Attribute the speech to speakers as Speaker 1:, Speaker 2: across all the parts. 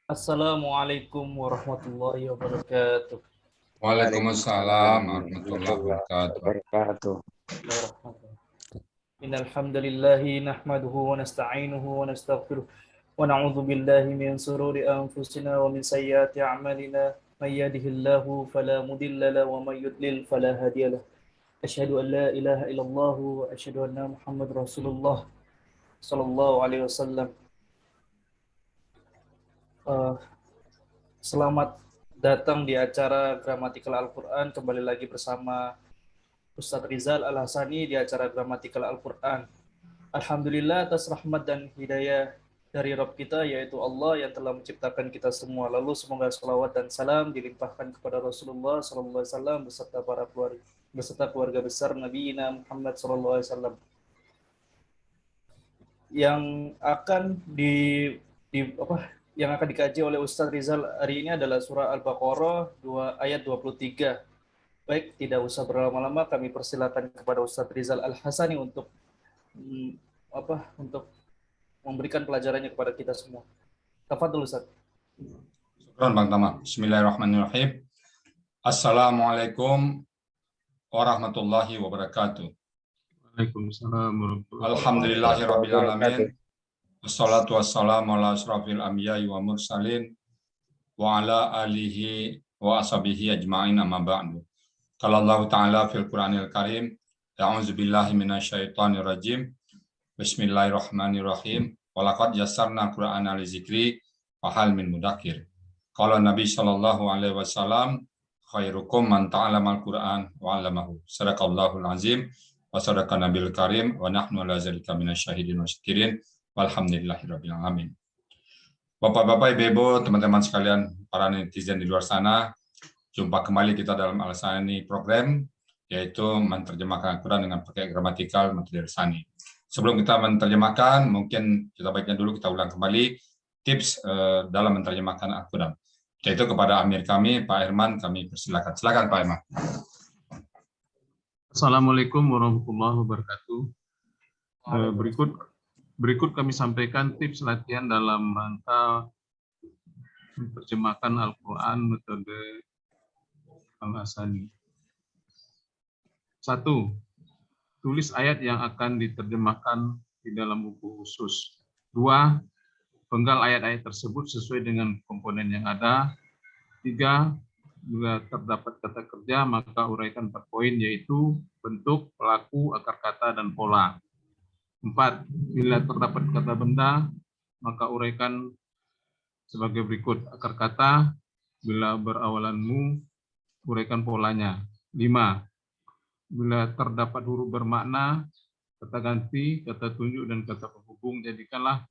Speaker 1: Assalamualaikum warahmatullahi wabarakatuh.
Speaker 2: Waalaikumsalam warahmatullahi
Speaker 3: warahmatullahi
Speaker 2: wabarakatuh.
Speaker 3: wabarakatuh.
Speaker 1: Innal hamdalillahi nahmaduhu wa nasta'inuhu wa nastaghfiruh wa na'udzu billahi min shururi anfusina wa min sayyiati a'malina may yahdihillahu fala mudilla lahu wa may yudlil fala hadiya lahu. Asyhadu an la ilaha illallah wa asyhadu anna Muhammadar Rasulullah sallallahu alaihi wasallam. Uh, Selamat datang di acara Gramatikal Al-Quran. Kembali lagi bersama Ustadz Rizal Al-Hasani di acara Gramatikal Al-Quran. Alhamdulillah atas rahmat dan hidayah dari Rabb kita, yaitu Allah yang telah menciptakan kita semua. Lalu semoga salawat dan salam dilimpahkan kepada Rasulullah SAW beserta keluarga besar Nabi Muhammad SAW yang akan yang akan dikaji oleh Ustadz Rizal hari ini adalah surah Al-Baqarah ayat 23. Baik, tidak usah berlama-lama, kami persilakan kepada Ustadz Rizal Al-Hasani untuk memberikan pelajarannya kepada kita semua. Tafadhol Ustadz.
Speaker 2: Syukran Bang Tama. Bismillahirrahmanirrahim. Assalamualaikum warahmatullahi wabarakatuh.
Speaker 4: Waalaikumsalam warahmatullahi
Speaker 2: Alhamdulillahirabbil alamin. Wassalatu wassalamu ala asrofil anbiya'i wa mursalin wa ala alihi wa ashabihi ajma'in amma ba'du. Qala Allah Ta'ala fil Qur'anil Karim, a'udzu billahi minasyaitonir rajim. Bismillahirrahmanirrahim. Walaqad yassarna Qur'ana lizikri wa hal min mudakkir. Qala Nabi sallallahu alaihi wasallam, khairukum man ta'allamal Qur'an wa 'allamahu. Sadaqallahul azim wa sadaqa nabil karim wa nahnu ala zalika minasyahidin wa syakirin. Walhamdulillahirabbil alamin. Bapak-bapak, Ibu-ibu, teman-teman sekalian, para netizen di luar sana, jumpa kembali kita dalam Al-Hasani program, yaitu menerjemahkan Al-Quran dengan pakai gramatikal metode Al-Hasani. Sebelum kita menerjemahkan, mungkin kita baiknya dulu kita ulang kembali tips dalam menerjemahkan Al-Quran. Yaitu kepada Amir kami, Pak Herman, kami persilakan. Silakan Pak Herman.
Speaker 4: Assalamualaikum warahmatullahi wabarakatuh. Berikut kami sampaikan tips latihan dalam rangka menerjemahkan Al-Quran metode Al-Hasani. 1. Tulis ayat yang akan diterjemahkan di dalam buku khusus. 2. Penggal ayat-ayat tersebut sesuai dengan komponen yang ada. 3. Bila terdapat kata kerja, maka uraikan per poin, yaitu bentuk, pelaku, akar kata, dan pola. 4. Bila terdapat kata benda, maka uraikan sebagai berikut. Akar kata, bila berawalan mu, uraikan polanya. 5. Bila terdapat huruf bermakna, kata ganti, kata tunjuk, dan kata penghubung, jadikanlah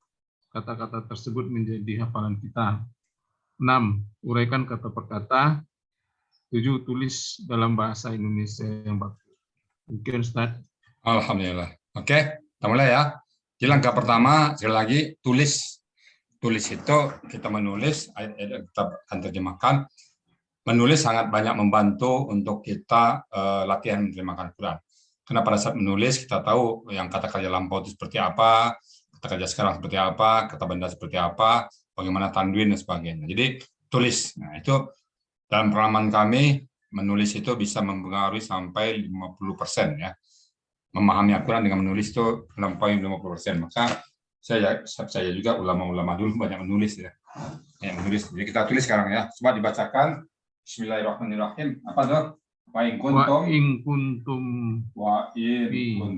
Speaker 4: kata-kata tersebut menjadi hafalan kita. 6. Uraikan kata per kata. 7. Tulis dalam bahasa Indonesia yang bagus. Mungkin Ustaz.
Speaker 2: Alhamdulillah. Oke, kita mulai ya. Jadi langkah pertama, sekali lagi, tulis. Tulis itu kita menulis, ayat-ayat kita akan terjemahkan. Menulis sangat banyak membantu untuk kita latihan menerjemahkan Al-Quran. Karena pada saat menulis, kita tahu yang kata kerja lampau itu seperti apa, kata kerja sekarang seperti apa, kata benda seperti apa, bagaimana tanwin, dan sebagainya. Jadi, tulis. Nah, itu dalam pengalaman kami, menulis itu bisa mempengaruhi sampai 50% ya. Memahami Al-Quran dengan menulis itu sampai 50%. Maka saya juga ulama-ulama dulu banyak menulis ya. Menulis. Jadi kita tulis sekarang ya. Coba dibacakan. Bismillahirrahmanirrahim. Apa tuh? Wa in kuntum
Speaker 4: fi raibim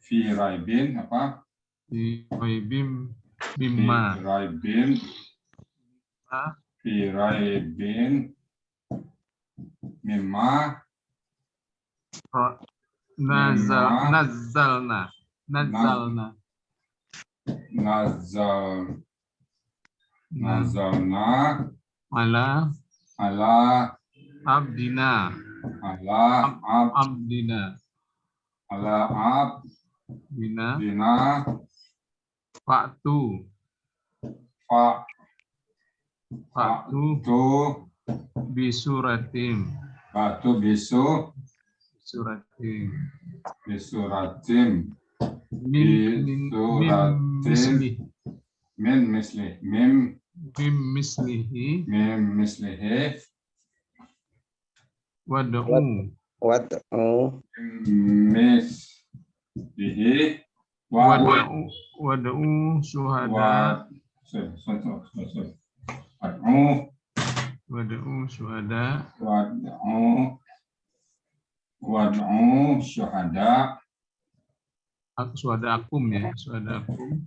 Speaker 2: fi raibin apa?
Speaker 4: Fi raibim mimma nazzalna ala abdina fa'tu bisuratim suratin
Speaker 2: Bisuratim.
Speaker 4: min
Speaker 2: Bisuratin.
Speaker 4: min
Speaker 2: Min
Speaker 4: mislihi
Speaker 2: mislihi.
Speaker 4: wad'u
Speaker 3: Wad'u
Speaker 2: Mislihi.
Speaker 4: wad'u syuhada wad'u syuhada
Speaker 2: Wad'u syuhada
Speaker 4: syuhadaakum ya syuhadaakum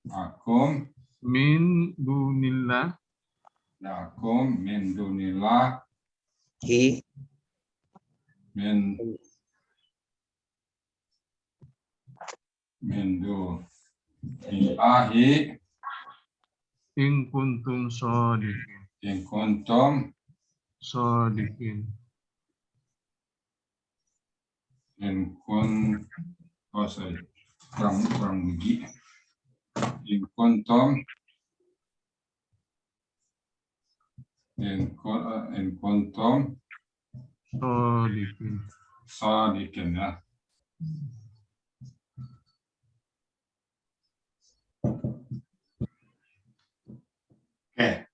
Speaker 2: akum
Speaker 4: min dunillah
Speaker 2: lakum min dunillah
Speaker 3: hi
Speaker 2: min dunillahi
Speaker 4: in kuntum shodiqin
Speaker 2: in kuntum
Speaker 4: shodiqin
Speaker 2: kurang gigi in kuntum
Speaker 4: shodiqin
Speaker 2: shadiqin ya. Oke,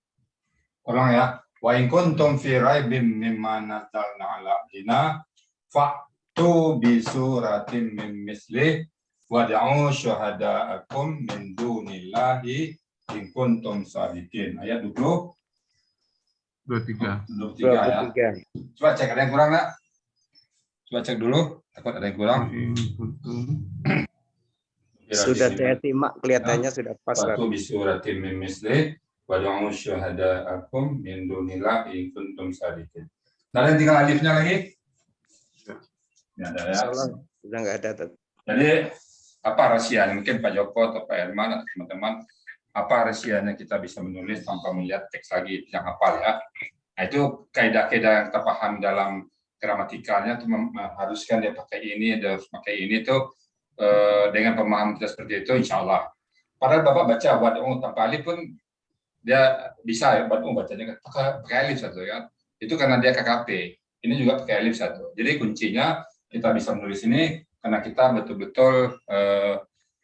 Speaker 2: ulang ya. Wa in kuntum fi raibim mimma nazzalna ala abdina fa'tu bi suratin min mislih wad'u syuhada'akum min dunillahi in kuntum shadiqin. Ayat 23 ya.
Speaker 3: 23.
Speaker 2: Coba cek ada yang kurang enggak? Coba cek dulu, takut ada yang kurang.
Speaker 4: in kuntum
Speaker 3: Sudah saya simak, kelihatannya sudah pas.
Speaker 2: Fa'tu bi suratin min mislih wad'u syuhada'akum min dunillahi in kuntum shadiqin. Ada yang tinggal alifnya lagi? Ya, ada ya.
Speaker 3: Insyaallah sudah nggak ada.
Speaker 2: Jadi apa rahasianya? Mungkin Pak Joko atau Pak Herman atau teman-teman, apa rahasianya kita bisa menulis tanpa melihat teks lagi yang hafal ya? Nah, itu kaidah-kaidah yang kita paham dalam gramatikalnya itu mengharuskan dia pakai ini, dia harus pakai ini tuh dengan pemahaman kita seperti itu, insya Allah. Padahal Bapak baca wad'u tanpa alif pun dia bisa ya, wad'u bacanya pakai alif satu ya. Itu karena dia KKP. Ini juga pakai alif satu. Jadi kuncinya kita bisa menulis ini karena kita betul-betul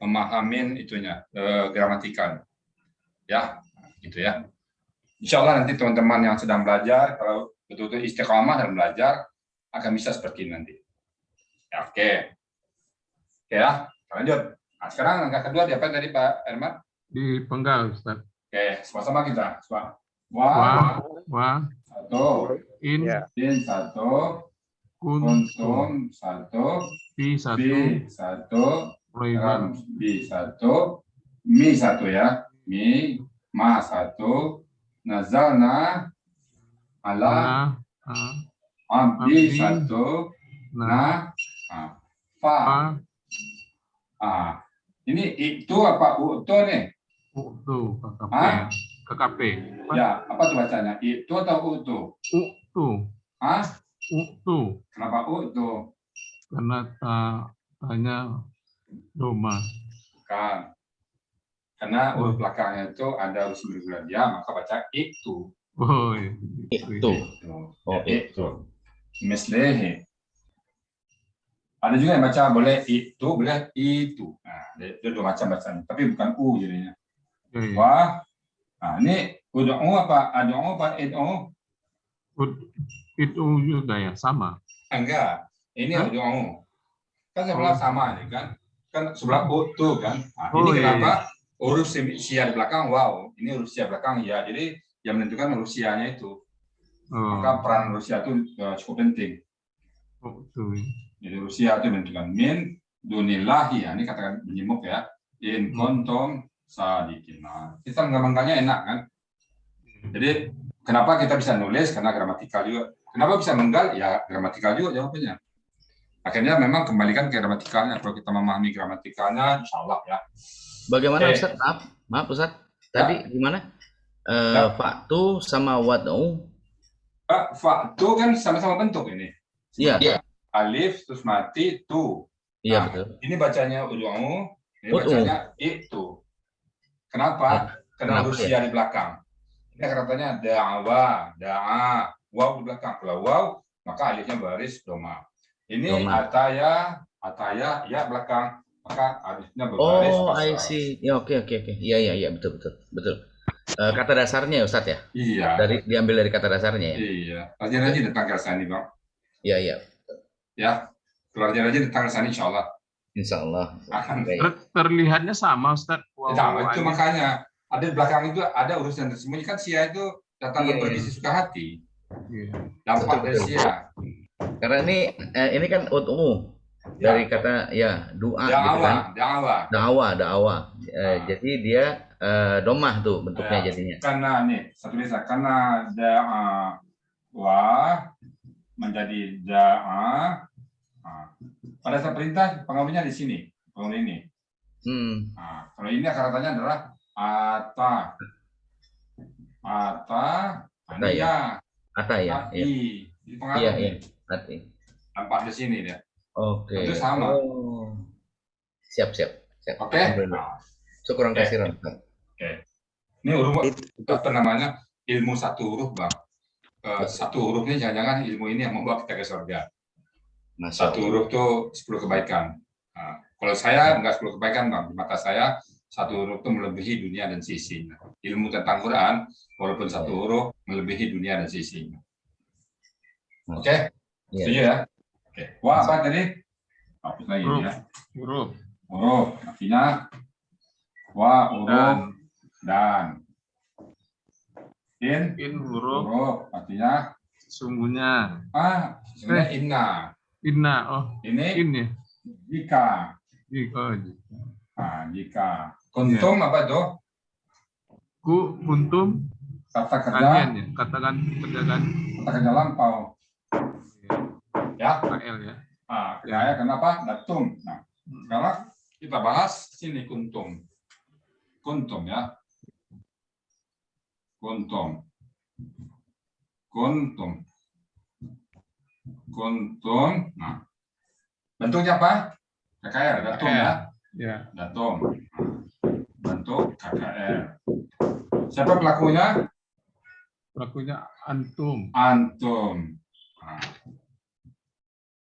Speaker 2: memahamin itunya gramatikal. Ya, gitu ya. Insya Allah nanti teman-teman yang sedang belajar, kalau betul-betul istiqamah dalam belajar, akan bisa seperti ini nanti. Ya, oke. Oke ya, lanjut. Nah, sekarang langkah kedua diapain tadi Pak Herman?
Speaker 4: dipenggal Ustaz.
Speaker 2: Oke, sama-sama kita.
Speaker 4: Wa
Speaker 2: Satu.
Speaker 4: in
Speaker 3: Ya.
Speaker 2: In satu.
Speaker 4: kuntum
Speaker 2: Kuntum satu.
Speaker 4: fi satu
Speaker 2: Bi satu.
Speaker 4: raiban
Speaker 2: Bi satu. Mi satu ya. Mi. Ma satu. Nazalna ala abdi satu.
Speaker 4: nah
Speaker 2: Fa. Ini itu apa utu nih?
Speaker 4: Uktu KKP.
Speaker 2: Ah?
Speaker 4: KKP.
Speaker 2: Ya, apa tuh bacanya? Itu atau utu?
Speaker 4: Uktu. Uktu.
Speaker 2: Kenapa utu?
Speaker 4: Karena tanya doma.
Speaker 2: Kan. Karena huruf belakangnya itu ada huruf sembilan dia, maka baca itu.
Speaker 4: Oh, itu.
Speaker 2: Oh, itu. Mislehe. Ada juga yang baca boleh itu, boleh itu. Nah, itu dua macam bacanya, tapi bukan u jadinya.
Speaker 4: Ya, ya.
Speaker 2: Wah, nah ini ud'u apa? Ad'u apa? Id'u?
Speaker 4: Itu juga ya, sama.
Speaker 2: Enggak, ini ud'u. Kan sebelah sama nih kan? Kan sebelah utu kan? Nah, ini kenapa? Huruf sia di belakang, wow. Ini huruf sia belakang, ya. Jadi yang menentukan huruf sianya itu. Maka peran huruf sia itu cukup penting.
Speaker 4: Uktu.
Speaker 2: Jadi Rusia itu menentukan min dunillahi, ya, ini katakan menyemuk ya, in kuntum shadiqin. Nah, kita menggambarkannya enak kan. Jadi kenapa kita bisa nulis? Karena gramatikal juga. Kenapa bisa menggal? Ya gramatikal juga jawabannya. Akhirnya memang kembalikan ke gramatikalnya. Kalau kita memahami gramatikanya, insya Allah ya.
Speaker 5: Bagaimana Ustaz? Maaf Ustaz. Tadi gimana? Fa'tu sama wad'u.
Speaker 2: Fa'tu kan sama-sama bentuk ini.
Speaker 5: Iya.
Speaker 2: Alif terus mati tu.
Speaker 5: Iya
Speaker 2: Nah,
Speaker 5: betul.
Speaker 2: ini bacanya ud'u, ini bacanya itu. Kenapa? Karena huruf sia di belakang. Ini katanya da'a, waw di belakang. Kalau waw maka alifnya baris doma. Ini
Speaker 5: Doma.
Speaker 2: ataya ya belakang, maka alifnya berbaris
Speaker 5: Oh, I
Speaker 2: kasrah.
Speaker 5: see. Ya, oke. Iya, betul. Kata dasarnya ya, Ustadz ya?
Speaker 2: Iya.
Speaker 5: Diambil dari kata dasarnya ya?
Speaker 2: Iya. Rajin-rajin datang ke sini, Bang.
Speaker 5: Iya.
Speaker 2: Ya. Kalau rajin-rajin datang ke sini, insya Allah.
Speaker 5: Insya Allah.
Speaker 2: Akan.
Speaker 4: Terlihatnya sama, Ustadz.
Speaker 2: Nah, itu makanya ada di belakang itu ada urusan tersembunyi kan sia itu datang
Speaker 5: Iya,
Speaker 2: berisi suka hati.
Speaker 4: Iya.
Speaker 2: Dampak dari
Speaker 5: Betul.
Speaker 2: sia.
Speaker 5: Karena ini kan ud'u dari kata ya doa gitu kan. Da'awa. Jadi dia domah tuh bentuknya jadinya.
Speaker 2: Karena nih satu tulisan karena da'wa menjadi da'a. Pada saat perintah pengaruhnya di sini, pengaruh ini. Kalau ini katanya adalah ata. Ya. Di pengaruh.
Speaker 5: Iya. Hati.
Speaker 2: Nampak di sini dia.
Speaker 5: Oke.
Speaker 2: Itu sama.
Speaker 5: Oh. Siap.
Speaker 2: Oke.
Speaker 5: Syukuran kasiran.
Speaker 2: Oke. Ini huruf apa namanya? Ilmu satu huruf, Bang. Satu hurufnya jangan-jangan ilmu ini yang membawa kita ke surga. Satu huruf tuh 10 kebaikan. Kalau saya enggak 10 kebaikan, Bang. Di mata saya satu huruf itu melebihi dunia dan sisinya. Ilmu tentang Quran walaupun satu huruf melebihi dunia dan sisinya. Oke? Setuju ya? Oke. Wah, apa tadi? Hapus lagi ya.
Speaker 4: Huruf.
Speaker 2: Artinya huruf dan in huruf artinya
Speaker 4: sesungguhnya.
Speaker 2: Inna.
Speaker 4: Ini ya.
Speaker 2: Jika. Jika. Kuntum apa tuh?
Speaker 4: Kuntum.
Speaker 2: Kata kerja.
Speaker 4: Kalian ya. Katakan kerjakan.
Speaker 2: Kata kerja lampau. Ya.
Speaker 4: KL ya.
Speaker 2: Ya, kenapa? Datum. Nah, sekarang kita bahas sini kuntum. Kuntum ya. Kuntum. Nah, bentuknya apa? KKR, datum ya.
Speaker 4: Ya.
Speaker 2: Datum. Bentuk KKR. Siapa pelakunya?
Speaker 4: Pelakunya antum.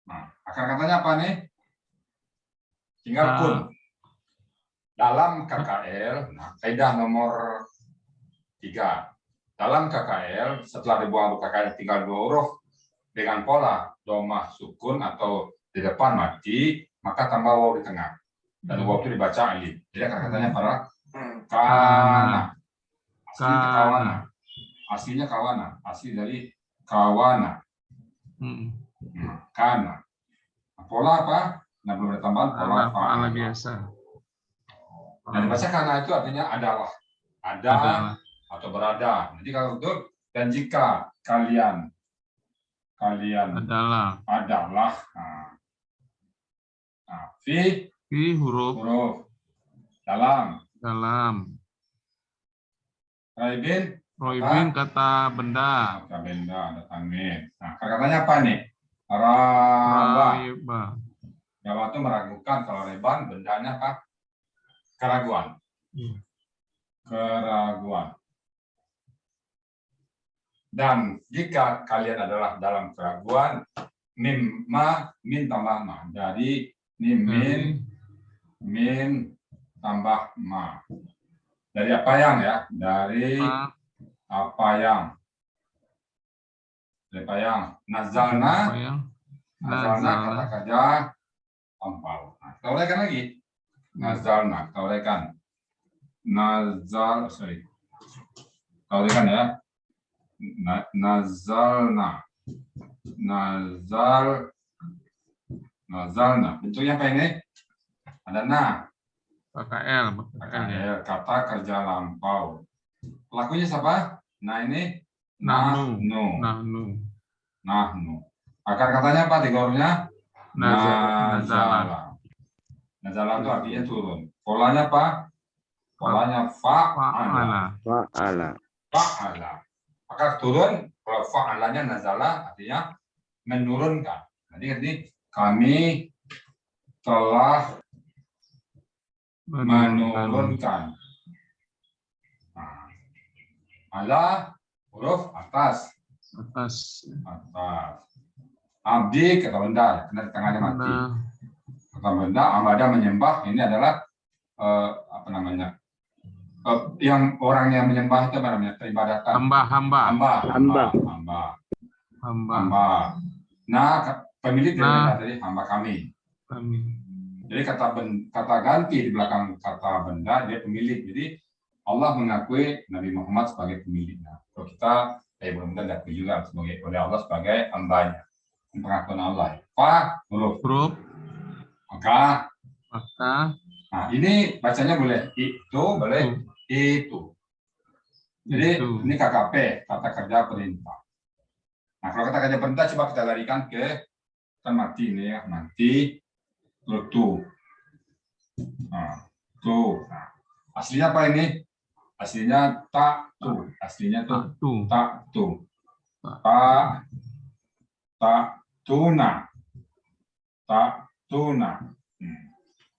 Speaker 2: Nah, akar katanya apa nih? Tinggal kun. Dalam KKR, kaidah nomor 3. Dalam KKR, setelah dibuang huruf KKR tinggal 2 huruf dengan pola domah sukun atau di depan mati, maka tambah waw di tengah. Dan waw itu dibaca alif. Jadi akar katanya pada kana. Aslinya kawana. Asli dari kawana. Kana. Pola apa? Nah, belum ada tambahan pola
Speaker 4: fa'ala biasa.
Speaker 2: Nah, dibaca kana itu artinya adalah. Ada atau berada. Jadi kalau itu dan jika kalian adalah. Fi
Speaker 4: huruf
Speaker 2: dalam.
Speaker 4: Roibin kata benda.
Speaker 2: Ada tanwin. Nah, katanya apa nih? Rawa itu meragukan. Kalau reban bendanya apa? Keraguan. Dan jika kalian adalah dalam keraguan, min tambah ma. Jadi min tambah ma. Dari apa yang ya? Dari apa yang? Nazalna kata kerja lampau. Nah, kita uraikan lagi. Nazalna, kita uraikan. Kita uraikan ya. Nazalna. Bentuknya apa ini? Ada
Speaker 4: KKL.
Speaker 2: Kata kerja lampau. Pelakunya siapa? Nah ini
Speaker 4: Nahnu.
Speaker 2: Akar katanya apa? 3 hurufnya?
Speaker 4: Nazala.
Speaker 2: Nazala itu artinya turun. Polanya apa? Polanya fa'ala. Akar turun. Kalau fa'alanya nazala artinya menurunkan. Jadi kami telah menurunkan. Ala huruf atas. Abdi kata benda, karena di tangannya mati. Kata benda, abada menyembah, ini adalah apa namanya? Yang orang yang menyembah itu apa namanya? Peribadatan. Hamba. Nah, pemilik dari benda tadi hamba kami. Jadi kata ganti di belakang kata benda dia pemilik. Jadi Allah mengakui Nabi Muhammad sebagai pemiliknya. Kalau kita mudah-mudahan diakui juga oleh Allah sebagai hambanya. Pengakuan Allah. Huruf. Maka. Nah, ini bacanya boleh itu, boleh itu. Jadi ini KKP, kata kerja perintah. Nah, kalau kata kerja perintah coba kita larikan ke kan mati ini ya, mati tuh. Nah, tuh. Nah, aslinya apa ini? Aslinya tak tuh. Aslinya tuh tak tuh. Tak tuna. Tak tuna.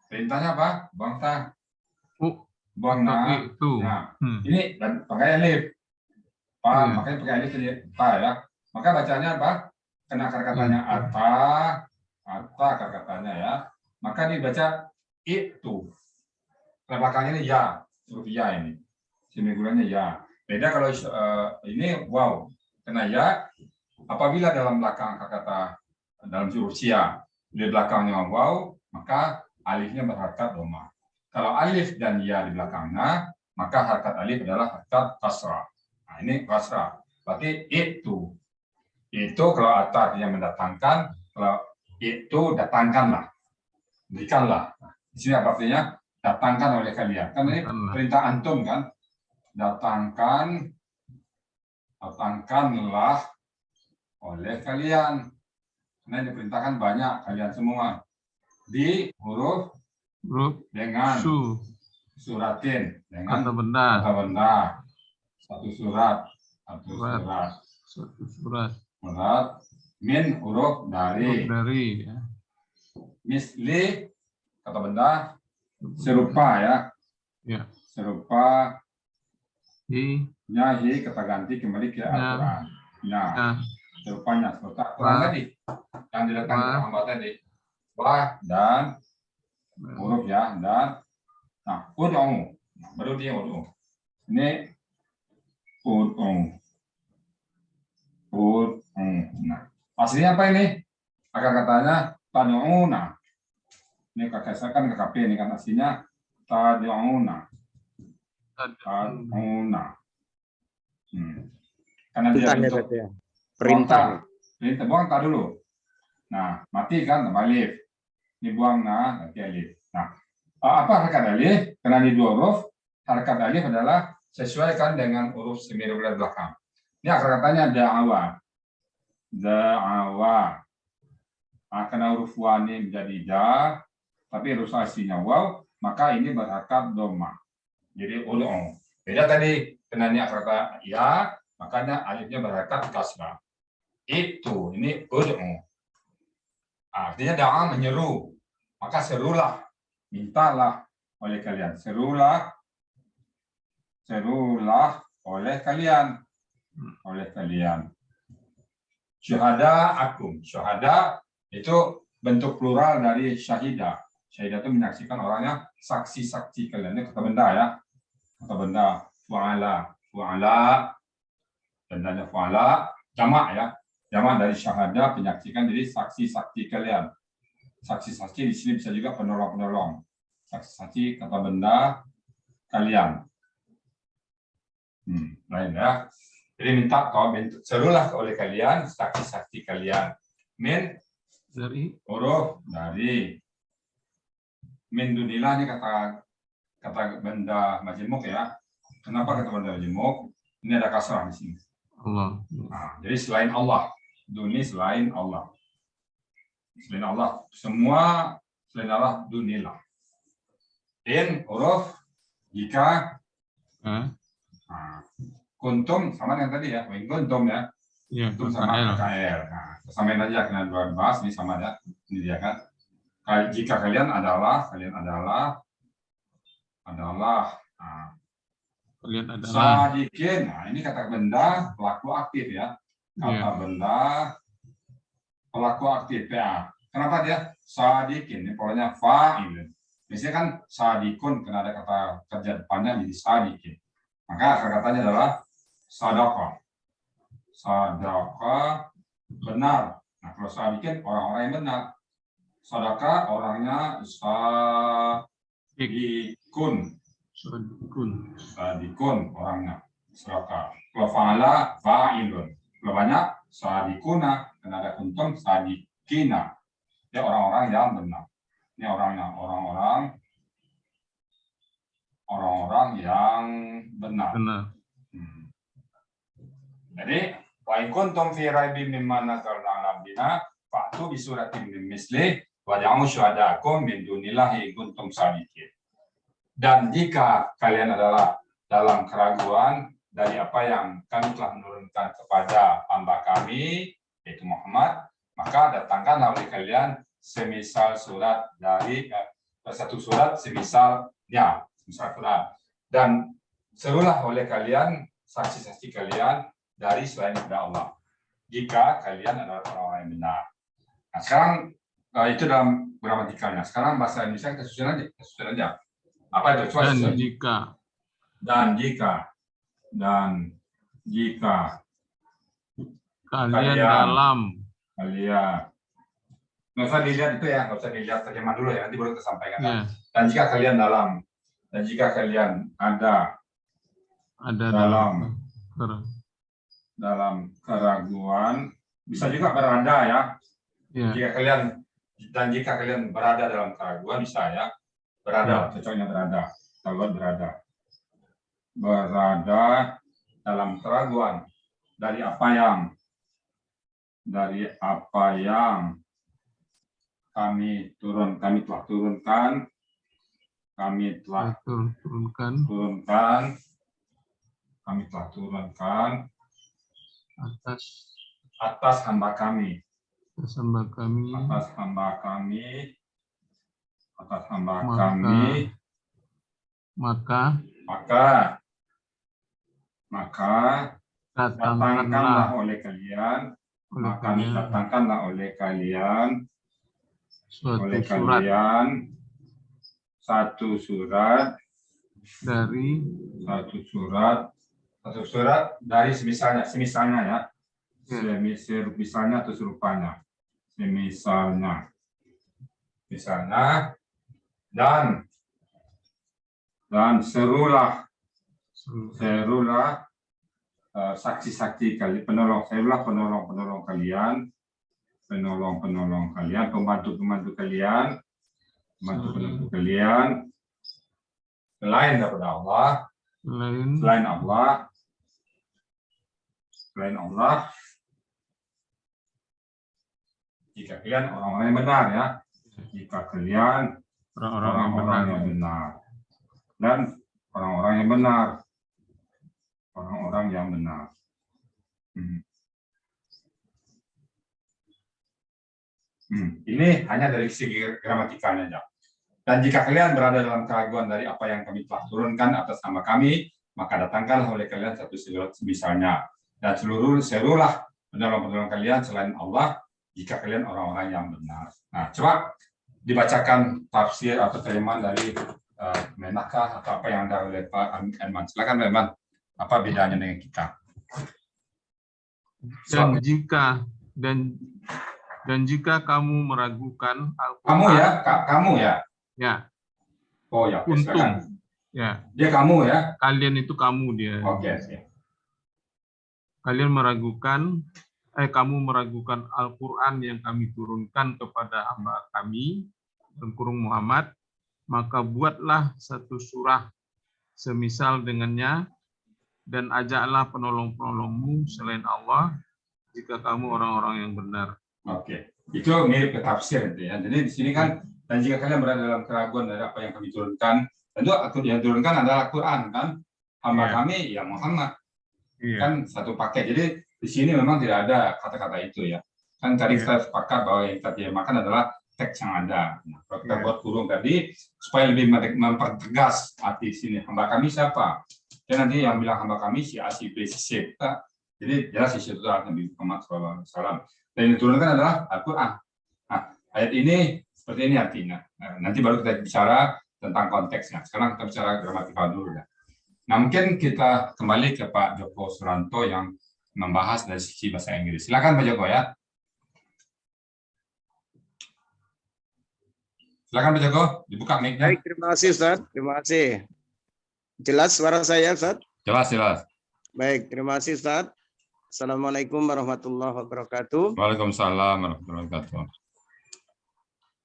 Speaker 2: Perintahnya apa? Bangsa. Buang itu. Nah, ini pakai alif. Makanya pakai alif tadi ya. Maka bacanya apa? Kena akar katanya ata akar katanya ya. Maka dibaca itu. Karena belakangnya ini ya, huruf ya ini. Seminggulannya ya. Beda kalau ini wow. Kena ya. Apabila dalam belakang kata dalam huruf sia di belakangnya wow, maka alifnya berharkat dhamma. Kalau alif dan ya di belakangnya, maka harkat alif adalah harkat kasrah. Nah, ini kasrah. Berarti itu. Itu kalau ata artinya mendatangkan, kalau itu datangkanlah. Berikanlah. Nah, di sini apa artinya? Datangkan oleh kalian. Kan ini perintah antum kan? Datangkanlah oleh kalian. Nah, diperintahkan banyak kalian semua. Di huruf dengan suratin dengan kata benda. Satu surat. Min huruf dari misli kata benda serupa ya. Serupa hi kata ganti kembali ke Al-Quran. Serupanya Quran tadi yang diletakkan hamba tadi. Wah dan huruf ya dan ud'u. Baru dia ud'u. Ini ud'u. Nah, aslinya apa ini? Akar katanya tad'una. Ini kakak KKP ini kan aslinya tad'una. Karena dia bentuk perintah. Buang tak dulu. Nah, mati kan tambah alif. Ini buang nanti alif. Nah, apa harkat alif? Karena di dua huruf, harkat alif adalah sesuaikan dengan huruf semirulah belakang. Ini akar katanya da'awa. Karena huruf wa ini menjadi da, tapi huruf aslinya waw, maka ini berharkat dhamma. Jadi ud'u. Beda tadi, karena ini akar kata ya, makanya alifnya berharkat kasrah. Itu, ini ud'u. Artinya da'a menyeru. Maka serulah, mintalah oleh kalian. Serulah oleh kalian. Syuhada akum. Syuhada itu bentuk plural dari syahidah. Syahidah itu menyaksikan orangnya, saksi-saksi kalian. Ini kata benda ya. Kata benda fu'ala. Bendanya fu'ala. Jamak ya. Jamak dari syahadah, penyaksikan, jadi saksi-saksi kalian. Saksi-saksi di sini bisa juga penolong-penolong. Saksi-saksi kata benda kalian. Lain ya. Jadi minta serulah oleh kalian, saksi-saksi kalian. Min dari huruf dari. Min dunilah ini kata benda majemuk ya. Kenapa kata benda majemuk? Ini ada kasrah di sini. Allah. Nah, jadi selain Allah. Duni selain Allah. Selain Allah. Semua selain Allah dunilah. In huruf jika kuntum sama dengan tadi ya. Kuntum ya. Kuntum sama KL. Nah, samain aja kena dua bahas ini sama ya. Ini dia kan. Jika kalian adalah kalian adalah sadikin. Nah, ini kata benda pelaku aktif ya. Kata benda pelaku aktif PA. Kenapa dia sadikin? Ini polanya fa'il. Biasanya kan sadikun karena ada kata kerja depannya jadi sadikin. Maka akar katanya adalah sadaqah. Sadaqah benar. Nah, kalau sadikin orang-orang yang benar. Sadaqah orangnya sadikun. Sadikun orangnya. Sadaqah. Kalau fa'ala fa'ilun. Kalau banyak sadikuna karena ada kuntum sadikina. Dia orang-orang yang benar. Ini orang-orang yang benar. Jadi, wa in kuntum fi raibin mimma nazzalna 'ala 'abdina fa'tu bi suratin min misli wa ja'u syuhada'akum min dunillahi in kuntum shadiqin. Dan jika kalian adalah dalam keraguan dari apa yang kami telah menurunkan kepada hamba kami, yaitu Muhammad, maka datangkanlah oleh kalian semisal surat dari satu surat semisalnya, semisal Quran, dan serulah oleh kalian saksi-saksi kalian dari selain Allah jika kalian adalah orang-orang yang benar. Nah, sekarang itu dalam gramatikalnya. Sekarang bahasa Indonesia kita susun aja. Apa itu? Coba dan jika kalian nggak usah dilihat itu ya, nggak usah dilihat terjemah dulu ya, nanti baru kita sampaikan. Dan jika kalian dan jika kalian ada dalam keraguan, bisa juga berada ya. Jika kalian berada dalam keraguan, bisa ya, berada, cocoknya berada, kalau berada dalam keraguan dari apa yang kami telah turunkan atas hamba kami. Maka datangkanlah oleh kalian satu surat dari semisalnya ya, misalnya atau serupanya, misalnya dan serulah saksi-saksi kalian, penolong kalian, pembantu kalian, selain daripada Allah, selain Allah, jika kalian orang-orang yang benar ya, jika kalian orang-orang yang benar dan orang-orang yang benar. Ini hanya dari segi gramatikalnya aja. Dan jika kalian berada dalam keraguan dari apa yang kami telah turunkan atas nama kami, maka datangkanlah oleh kalian satu surat misalnya, dan serulah penolong kalian selain Allah jika kalian orang-orang yang benar. Nah, coba dibacakan tafsir atau terjemahan dari Menakah atau apa yang ada oleh Pak Herman. Silakan Pak Herman. Apa bedanya dengan kita?
Speaker 4: Dan jika kamu meragukan
Speaker 2: Al-Quran, kamu ya.
Speaker 4: Ya.
Speaker 2: Oh ya.
Speaker 4: Untung. Ya.
Speaker 2: Dia kamu ya.
Speaker 4: Kalian itu kamu dia.
Speaker 2: Oke.
Speaker 4: Kalian kamu meragukan Al-Quran yang kami turunkan kepada hamba kami, Muhammad, maka buatlah satu surah semisal dengannya dan ajaklah penolong-penolongmu selain Allah jika kamu orang-orang yang benar.
Speaker 2: Oke, itu mirip ke tafsir itu ya. Jadi di sini kan, dan jika kalian berada dalam keraguan dari apa yang kami turunkan, tentu yang turunkan adalah Quran kan, hamba kami ya Muhammad, kan satu paket. Jadi di sini memang tidak ada kata-kata itu ya. Kan tadi kita sepakat bahwa yang kita terjemahkan adalah teks yang ada. Nah, kalau kita buat kurung tadi supaya lebih mempertegas arti sini hamba kami siapa. Dan nanti yang bilang hamba kami si A, si B, si C. Jadi jelas di situ Nabi Muhammad SAW. yang diturunkan adalah Al-Quran. Nah, ayat ini seperti ini artinya. Nah, nanti baru kita bicara tentang konteksnya. Sekarang kita bicara gramatikal dulu. Nah, mungkin kita kembali ke Pak Joko Suranto yang membahas dari sisi bahasa Inggris. Silakan Pak Joko ya. Silakan Pak Joko, dibuka mic-nya.
Speaker 3: Baik, terima kasih Ustaz. Terima kasih. Jelas suara saya Ustaz?
Speaker 2: Jelas, jelas.
Speaker 3: Baik, terima kasih Ustaz. Assalamualaikum warahmatullahi wabarakatuh.
Speaker 2: Waalaikumsalam warahmatullahi wabarakatuh.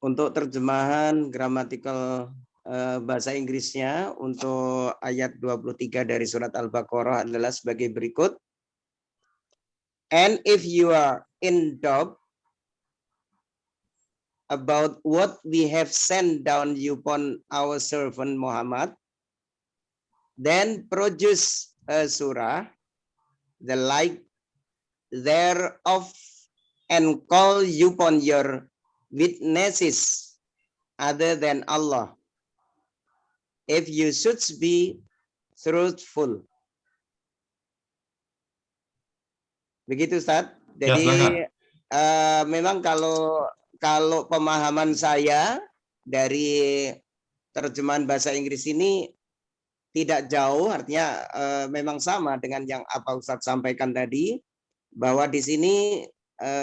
Speaker 3: Untuk terjemahan gramatikal bahasa Inggrisnya untuk ayat 23 dari surat Al-Baqarah adalah sebagai berikut. And if you are in doubt about what we have sent down upon our servant Muhammad, then produce a surah, the like thereof, and call upon your witnesses other than Allah, if you should be truthful. Begitu Ustaz. Jadi memang kalau pemahaman saya dari terjemahan bahasa Inggris ini tidak jauh, artinya memang sama dengan yang apa Ustaz sampaikan tadi, bahwa di sini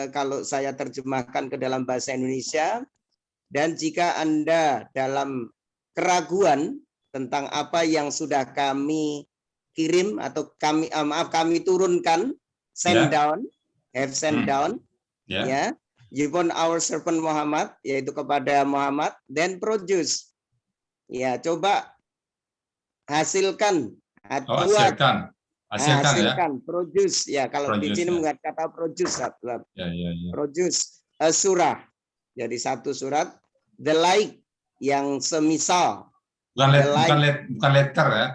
Speaker 3: kalau saya terjemahkan ke dalam bahasa Indonesia, dan jika Anda dalam keraguan tentang apa yang sudah kami kirim atau kami turunkan, send down, have sent down, ya, upon our servant Muhammad, yaitu kepada Muhammad, then produce, ya, coba hasilkan atau hasilkan, produce, ya, kalau produce, di sini menggunakan kata produce, produce a surah, jadi satu surat, the like, yang semisal,
Speaker 2: bukan letter ya,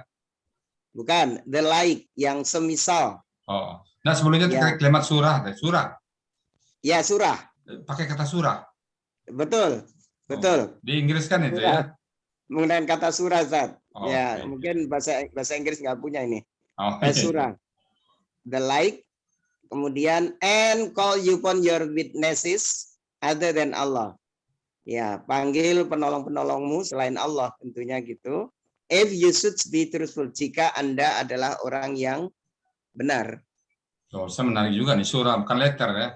Speaker 3: bukan, the like, yang semisal.
Speaker 2: Oh, nah sebelumnya ya. Kalimat surah,
Speaker 3: ya, surah,
Speaker 2: pakai kata surah,
Speaker 3: betul, betul.
Speaker 2: Di Inggris kan itu surah. Ya,
Speaker 3: menggunakan kata surah, Zat. Ya, mungkin bahasa Inggris nggak punya ini. Surah, the like, kemudian and call upon your witnesses other than Allah. Ya, panggil penolong-penolongmu selain Allah, tentunya gitu. If you should be truthful, jika Anda adalah orang yang benar.
Speaker 2: Oh, saya menarik juga nih, surah bukan letter ya.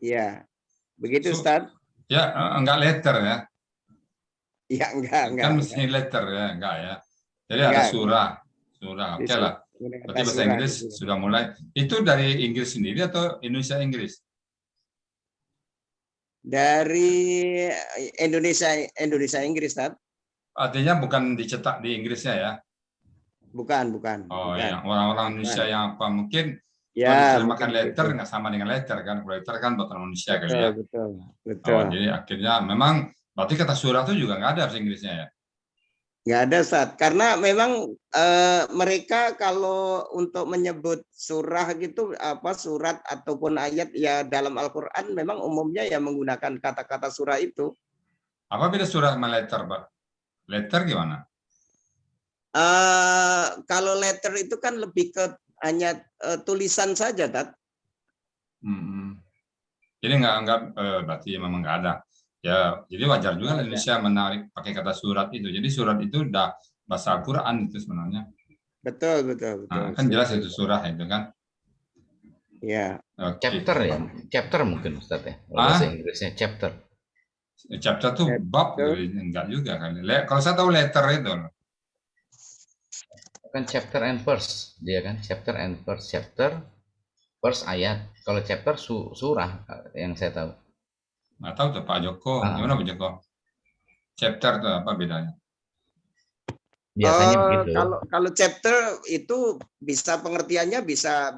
Speaker 3: Ya, begitu Ustaz.
Speaker 2: Ya, enggak letter ya.
Speaker 3: Ya, enggak.
Speaker 2: Kan mesti letter ya, enggak ya. Jadi enggak, ada surah. Oke lah. Berarti bahasa Inggris sudah mulai. Itu dari Inggris sendiri atau Indonesia Inggris?
Speaker 3: Dari Indonesia Inggris, Tad.
Speaker 2: Artinya bukan dicetak di Inggrisnya ya?
Speaker 3: Bukan.
Speaker 2: Oh ya, orang-orang Indonesia yang apa mungkin
Speaker 3: ya,
Speaker 2: makan letter nggak sama dengan letter kan? Letter kan buatan manusia kali ya.
Speaker 3: Betul.
Speaker 2: Oh, jadi akhirnya memang berarti kata surah itu juga nggak ada bahasa Inggrisnya ya?
Speaker 3: Nggak ada, Ustaz. Karena memang mereka kalau untuk menyebut surah gitu, apa surat ataupun ayat ya dalam Al-Quran memang umumnya ya menggunakan kata-kata surah itu.
Speaker 2: Apa beda surah sama letter, Pak? Letter gimana?
Speaker 3: Kalau letter itu kan lebih ke hanya tulisan saja, Tat.
Speaker 2: Jadi nggak berarti memang nggak ada. Ya, jadi wajar juga Indonesia menarik pakai kata surat itu. Jadi surat itu udah bahasa Al-Quran itu sebenarnya.
Speaker 3: Betul.
Speaker 2: Nah, kan jelas itu surah itu kan.
Speaker 3: Ya.
Speaker 5: Okay. Chapter mungkin Ustaz ya. Bahasa Inggrisnya chapter.
Speaker 2: Chapter tuh bab, enggak juga kan. Kalau saya tahu letter itu.
Speaker 5: Kan chapter and verse, dia kan chapter and verse, verse ayat. Kalau chapter surah yang saya tahu.
Speaker 2: Nggak tahu tuh Pak Joko, gimana Pak Joko? Chapter tuh apa bedanya?
Speaker 5: Biasanya begitu.
Speaker 3: Kalau chapter itu bisa pengertiannya bisa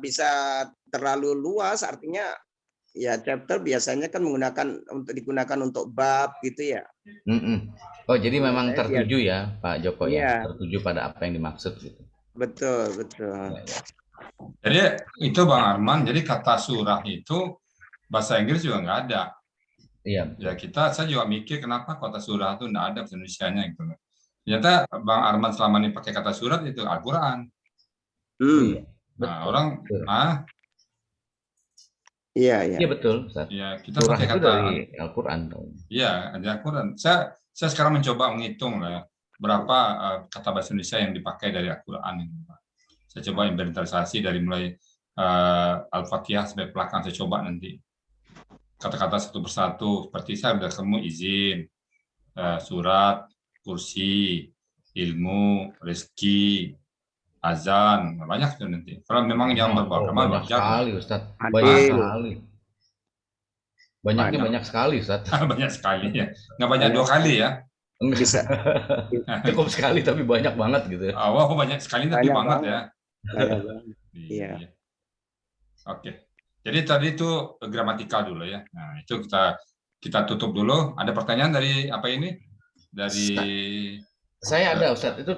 Speaker 3: terlalu luas, artinya ya chapter biasanya kan digunakan untuk bab gitu ya.
Speaker 5: Oh jadi memang tertuju ya Pak Joko ya, tertuju pada apa yang dimaksud gitu.
Speaker 3: Betul.
Speaker 5: Ya.
Speaker 2: Jadi itu Bang Arman, jadi kata surah itu bahasa Inggris juga nggak ada.
Speaker 5: Iya.
Speaker 2: Ya saya juga mikir kenapa kata surah itu nggak ada bahasa Indonesianya gitu. Ternyata Bang Arman selama ini pakai kata surat itu Al-Quran. Nah, orang
Speaker 3: Iya, iya.
Speaker 5: Iya betul, Ustaz.
Speaker 2: Ya, kita
Speaker 5: Surah
Speaker 2: pakai
Speaker 5: itu
Speaker 2: kata,
Speaker 5: dari Al-Quran.
Speaker 2: ya, ada Al-Quran. Saya sekarang mencoba menghitung lah berapa kata bahasa Indonesia yang dipakai dari Al-Quran ini, Pak. Saya coba inventarisasi dari mulai Al-Fatihah sampai belakang. Saya coba nanti kata-kata satu persatu. Seperti saya sudah ketemu izin, surat, kursi, ilmu, rezeki, azan, banyak tuh nanti. Kalau memang yang beragama
Speaker 5: Banyak
Speaker 2: wajar lah.
Speaker 5: sekali, Ustaz.
Speaker 3: Adil.
Speaker 5: Banyak sekali. Banyaknya
Speaker 2: Banyak.
Speaker 5: banyak sekali, Ustaz.
Speaker 2: Banyak sekali ya. Nggak banyak 2 kali ya.
Speaker 3: Bisa.
Speaker 5: Cukup sekali tapi banyak banget gitu.
Speaker 2: Oh, banyak sekali tapi
Speaker 3: Banyak
Speaker 2: banget
Speaker 3: banget.
Speaker 2: ya.
Speaker 3: Banyak banget. Iya.
Speaker 2: Oke. Jadi tadi itu gramatikal dulu ya. Nah, itu kita tutup dulu. Ada pertanyaan dari apa ini? Dari
Speaker 5: Saya ada, Ustadz. Itu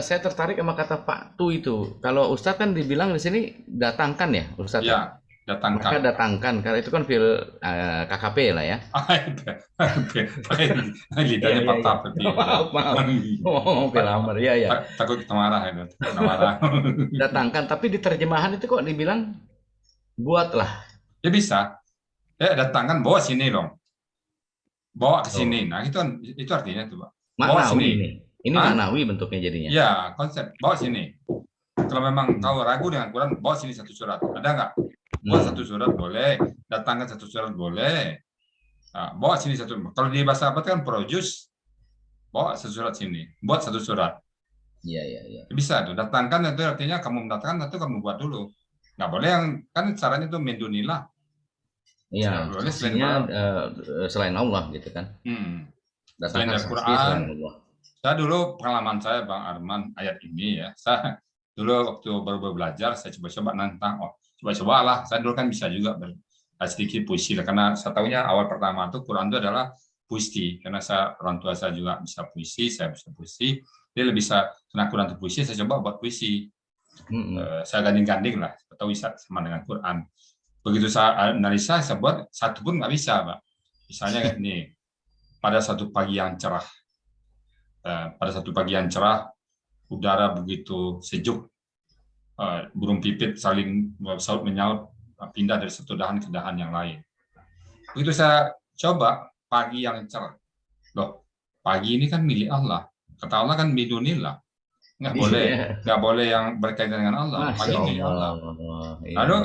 Speaker 5: saya tertarik sama kata Pak Tu itu. Kalau Ustadz kan dibilang di sini datangkan ya, Ustadz.
Speaker 2: ya,
Speaker 5: Maka
Speaker 2: datangkan.
Speaker 5: datangkan karena itu kan fil KKP lah ya.
Speaker 2: Pakai lidahnya
Speaker 5: Iya.
Speaker 2: patah tapi.
Speaker 5: Maaf. Oh, fil amr. Iya.
Speaker 2: Takut kita marah itu. Kita marah.
Speaker 5: Datangkan, tapi di terjemahan itu kok dibilang buatlah.
Speaker 2: Ya bisa. Datangkan, bawa sini dong. Bawa ke sini. Nah, itu artinya tuh, Pak. Bawa
Speaker 5: Maknawi
Speaker 2: sini.
Speaker 5: ini. Ini maknawi bentuknya jadinya.
Speaker 2: Ya, konsep. Bawa sini. Kalau memang kau ragu dengan Quran, bawa sini 1 surat. Ada nggak? Buat 1 surat boleh. Datangkan 1 surat boleh. Nah, bawa sini 1. Kalau di bahasa apa kan produce, bawa 1 surat sini. Buat 1 surat.
Speaker 5: Iya.
Speaker 2: Bisa tuh. Datangkan itu artinya kamu mendatangkan atau kamu buat dulu. Nggak boleh yang kan caranya itu mendunilah.
Speaker 5: Iya.
Speaker 2: Boleh
Speaker 5: Selain Allah gitu kan.
Speaker 2: Selain
Speaker 5: Datangkan
Speaker 2: Al-Quran.
Speaker 5: selain Allah.
Speaker 2: Saya dulu pengalaman saya Bang Arman ayat ini ya. Saya dulu waktu baru belajar saya coba-coba nantang. Coba-cobalah. Saya dulu kan bisa juga sedikit puisi lah karena saya tahunya awal pertama itu Quran itu adalah puisi karena orang tua saya juga bisa puisi, saya bisa puisi. Dia lebih bisa karena Quran itu puisi, saya coba buat puisi. Saya ganding-ganding lah, atau bisa sama dengan Quran. Begitu saya analisa, saya buat satu pun nggak bisa, Pak. Misalnya ini, pada satu pagi yang cerah, udara begitu sejuk, burung pipit saling saut menyaut, pindah dari satu dahan ke dahan yang lain. Begitu saya coba pagi yang cerah, loh, pagi ini kan milik Allah. Kata Allah kan bidunillah, nggak boleh yang berkaitan dengan Allah. Pagi milik Allah. Lalu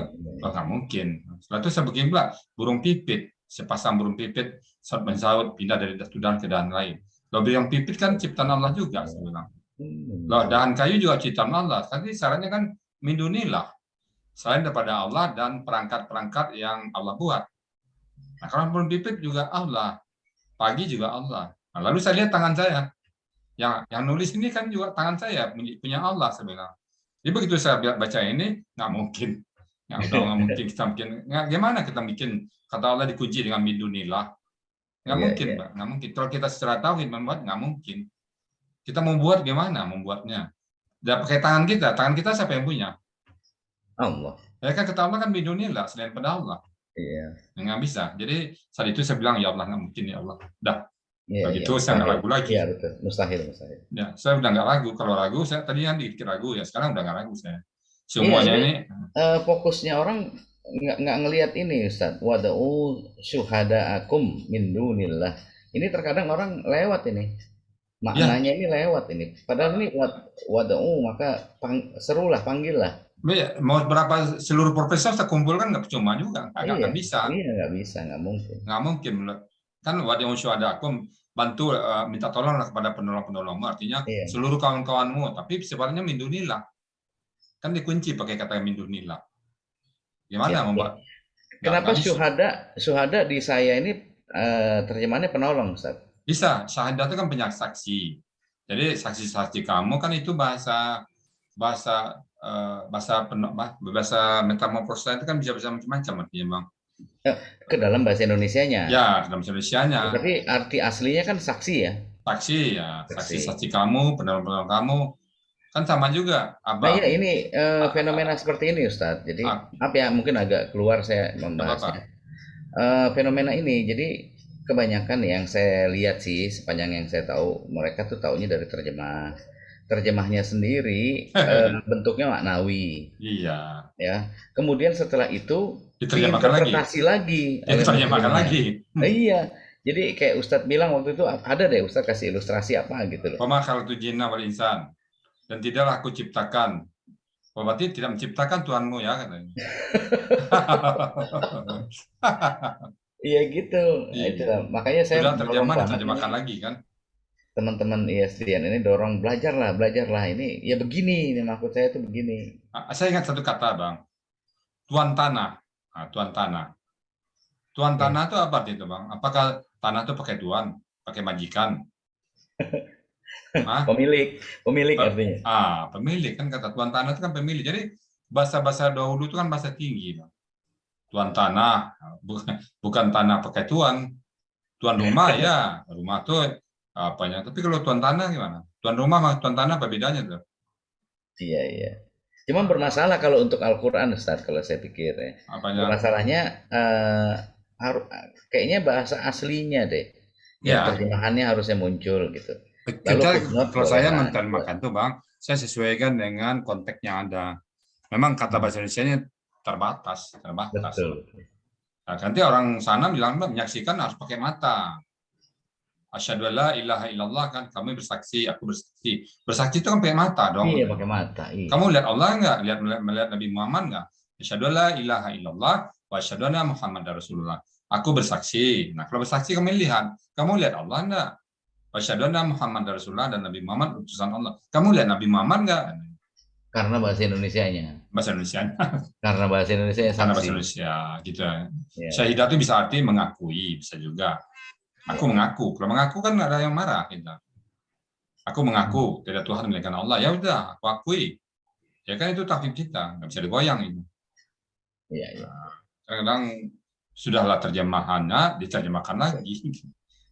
Speaker 2: nggak mungkin. Setelah itu saya begini pula, burung pipit, sepasang burung pipit saut mensaut pindah dari satu dahan ke dahan lain. Loh, yang pipit kan ciptaan Allah juga, saya bilang. Loh, dahan kayu juga ciptaan Allah. Tadi sarannya kan mindunilah, selain daripada Allah dan perangkat-perangkat yang Allah buat. Nah, kalau burung pipit juga Allah, pagi juga Allah. Nah, lalu saya lihat tangan saya, yang nulis ini kan juga tangan saya punya Allah, saya bilang. Jadi begitu saya baca ini, nggak mungkin. Nggak mungkin kita bikin. Gimana kita bikin kata Allah dikunci dengan mindunilah? Nggak mungkin, Pak. Nggak mungkin. Kalau kita secara tauhid membuat, nggak mungkin. Kita membuat gimana membuatnya? Dan pakai tangan kita siapa yang punya?
Speaker 5: Allah.
Speaker 2: Ya kan kata Allah kan bidunillah, selain pada Allah.
Speaker 5: Iya.
Speaker 2: Nggak bisa. Jadi saat itu saya bilang, ya Allah, nggak mungkin ya Allah. Dah. Begitu saya nggak ragu lagi.
Speaker 5: Iya, betul. Mustahil.
Speaker 2: Ya, saya udah nggak ragu. Kalau ragu, saya tadinya dikit ragu ya. Sekarang udah nggak ragu saya. Semuanya ini
Speaker 5: fokusnya orang nggak ngelihat ini, Ustaz. Wada'u syuhada'akum min dunillah. Ini terkadang orang lewat ini. Maknanya ini lewat ini. Padahal ini wada'u, maka serulah, panggillah.
Speaker 2: Mau berapa seluruh profesor saya kumpulkan nggak cuma juga. Nggak akan bisa.
Speaker 5: Iya, nggak bisa, nggak mungkin.
Speaker 2: Nggak mungkin. Kan wada'u syuhada'akum, bantu minta tolonglah kepada penolong-penolongmu. Artinya seluruh kawan-kawanmu. Tapi sebenarnya min dunillah. Kan dikunci pakai kata min dunillah. Gimana membuat?
Speaker 5: Kenapa syuhada di saya ini terjemahannya penolong, Ustaz?
Speaker 2: Bisa, syahadat itu kan penyaksi. Jadi saksi-saksi kamu kan itu bahasa metamorfosa itu kan bisa macam-macam artinya, Bang.
Speaker 5: Ke dalam bahasa Indonesianya.
Speaker 2: Ya, dalam bahasa Indonesianya.
Speaker 5: Tapi arti aslinya kan saksi ya.
Speaker 2: Saksi ya, saksi kamu, penolong-penolong kamu. Kan sama juga.
Speaker 5: Nah ya ini fenomena seperti ini, Ustadz. Jadi apa ya, mungkin agak keluar saya membahasnya. Fenomena ini, jadi kebanyakan yang saya lihat sih, sepanjang yang saya tahu, mereka tuh taunya dari terjemah. terjemahnya sendiri bentuknya maknawi,
Speaker 2: Iya,
Speaker 5: ya. Kemudian setelah itu
Speaker 2: diterjemahkan lagi.
Speaker 5: diinterpretasi lagi oleh
Speaker 2: Diterjemahkan
Speaker 5: muslimnya.
Speaker 2: lagi.
Speaker 5: Iya, jadi kayak Ustadz bilang waktu itu ada deh Ustadz kasih ilustrasi apa gitu loh.
Speaker 2: Wa ma khalaqtul jinna wal insan. Dan tidaklah aku ciptakan. Oh, berarti tidak menciptakan Tuhanmu ya katanya.
Speaker 5: Iya gitu. Nah, itu
Speaker 2: Iya.
Speaker 5: makanya saya
Speaker 2: Sudah
Speaker 5: dorong
Speaker 2: terjemah
Speaker 5: banget
Speaker 2: diterjemahkan
Speaker 5: ini
Speaker 2: lagi kan.
Speaker 5: teman-teman ISDN ini dorong belajarlah, ini ya begini ini maksud saya itu begini.
Speaker 2: Saya ingat satu kata Bang, tuan tanah. Nah, tuan tanah. Tuan
Speaker 5: Ya.
Speaker 2: tanah itu apa itu Bang? Apakah tanah itu pakai tuan, pakai majikan? Hah?
Speaker 5: Pemilik artinya.
Speaker 2: Pemilik kan kata tuan tanah itu kan pemilik. Jadi bahasa-bahasa dahulu itu kan bahasa tinggi Bang. Tuan tanah, bukan tanah pakai tuan. Tuan rumah ya, rumah tuh apanya. Tapi kalau tuan tanah gimana? Tuan rumah sama tuan tanah apa bedanya tuh?
Speaker 5: Iya, iya. Cuman bermasalah kalau untuk Al-Qur'an Ustaz kalau saya pikir ya.
Speaker 2: Apanya?
Speaker 5: Masalahnya kayaknya bahasa aslinya deh.
Speaker 2: Ya.
Speaker 5: Yang terjemahannya harusnya muncul gitu.
Speaker 2: Kalau saya menerjemahkan tuh Bang, saya sesuaikan dengan konteks yang ada. Memang kata bahasa Indonesia-nya terbatas.
Speaker 5: Betul.
Speaker 2: Nah, nanti orang sana bilang menyaksikan harus pakai mata. Asyhadu alla ilaha illallah kan, kami bersaksi, aku bersaksi. Bersaksi itu kan pakai mata dong.
Speaker 5: Iya, pakai mata. Iya.
Speaker 2: Kamu lihat Allah nggak? Melihat Nabi Muhammad nggak? Asyhadu alla ilaha illallah wa asyhadu anna Muhammadar Rasulullah. Aku bersaksi. Nah, kalau bersaksi kamu lihat, kamu lihat Allah nggak? Wa asyhadu anna Muhammadar Rasulullah dan Nabi Muhammad utusan Allah. Kamu lihat Nabi Muhammad nggak?
Speaker 5: Karena bahasa Indonesianya.
Speaker 2: Bahasa Indonesia.
Speaker 5: Karena bahasa Indonesia ya
Speaker 2: Karena
Speaker 5: sanksi.
Speaker 2: bahasa Indonesia gitu.
Speaker 5: Ya.
Speaker 2: Syahidah itu bisa arti mengakui, bisa juga. Aku mengaku. Kalau mengaku kan ada yang marah kita. Aku mengaku tidak Tuhan melainkan Allah. Ya udah, aku akui. Ya kan itu takdir kita, nggak bisa digoyang itu.
Speaker 5: Iya, iya.
Speaker 2: Kadang sudahlah terjemahannya diterjemahkan lagi.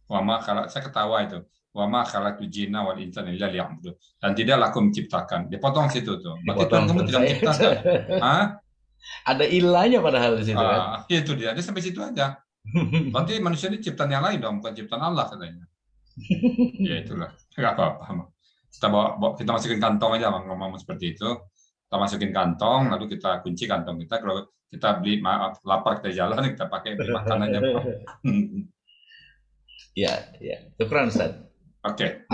Speaker 2: Wama kalau saya ketawa itu. Wama khalaqtul jinna wal insana illa liya'budun. Dan tidaklah aku menciptakan. Dipotong situ tuh. Berarti Tuhan kamu tidak menciptakan. Hah?
Speaker 5: Ada ilahnya padahal di situ kan.
Speaker 2: Itu dia sampai situ aja. Berarti manusia ini ciptaan yang lain dong, bukan ciptaan Allah katanya. Ya itulah, nggak apa-apa. Kita masukin kantong aja, Bang, ngomong seperti itu. Kita masukin kantong, lalu kita kunci kantong kita. Kalau kita beli lapar kita jalan, kita pakai beli makan aja.
Speaker 5: Ya, ya. Syukran, Ustaz.
Speaker 2: Oke.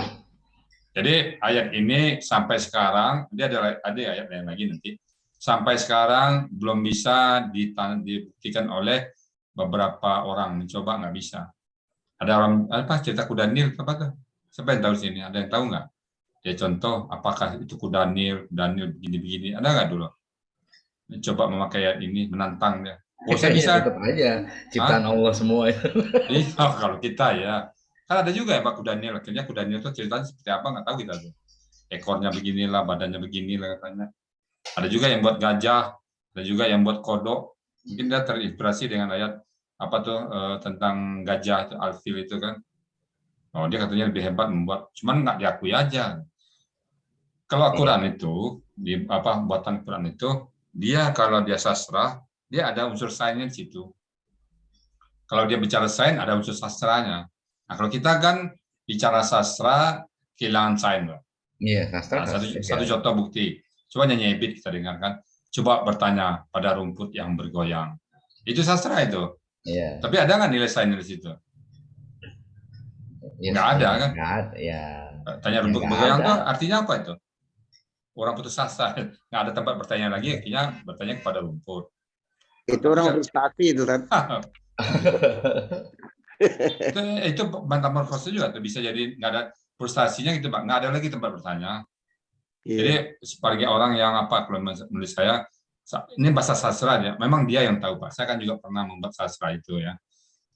Speaker 2: Jadi ayat ini sampai sekarang, dia ada ayat lain lagi nanti. Sampai sekarang belum bisa dibuktikan oleh beberapa orang, mencoba nggak bisa. Ada orang apa cerita kuda Nil apa tuh? Siapa yang tahu sini? Ada yang tahu nggak? Ya contoh, apakah itu kuda Nil begini-begini? Ada nggak dulu? Coba memakai ayat ini, menantang dia. Oh, saya bisa.
Speaker 5: Tetap aja ciptaan Allah semua.
Speaker 2: Iya, kalau kita ya. Kan ada juga ya Pak kuda Nil. Akhirnya kuda Nil itu ceritanya seperti apa nggak tahu kita tuh. Ekornya beginilah, badannya beginilah katanya. Ada juga yang buat gajah, ada juga yang buat kodok. Mungkin dia terinspirasi dengan ayat apa tuh tentang gajah itu alfil itu kan. Oh, dia katanya lebih hebat membuat, cuman nggak diakui aja. Kalau Al-Quran itu buatan Quran itu dia kalau dia sastra dia ada unsur sainsnya di situ. Kalau dia bicara sains ada unsur sastranya. Nah, kalau kita kan bicara sastra kehilangan sains.
Speaker 5: Iya, sastra.
Speaker 2: Nah, satu contoh bukti. Coba nyanyi Ebit kita dengarkan. Coba bertanya pada rumput yang bergoyang. Itu sastra itu.
Speaker 5: Iya.
Speaker 2: Tapi ada nggak nilai sains di situ?
Speaker 5: Ya,
Speaker 2: nggak ada kan?
Speaker 5: Nggak ada, ya.
Speaker 2: Tanya rumput bergoyang itu artinya apa itu? Orang putus asa. Nggak ada tempat bertanya lagi, akhirnya bertanya kepada rumput.
Speaker 3: Itu orang frustasi itu kan.
Speaker 2: itu metamorfosis juga tuh bisa jadi nggak ada frustasinya gitu Pak, nggak ada lagi tempat bertanya. Jadi sebagai orang yang kalau menulis saya ini bahasa sastra ya, memang dia yang tahu Pak. Saya kan juga pernah membuat sastra itu ya.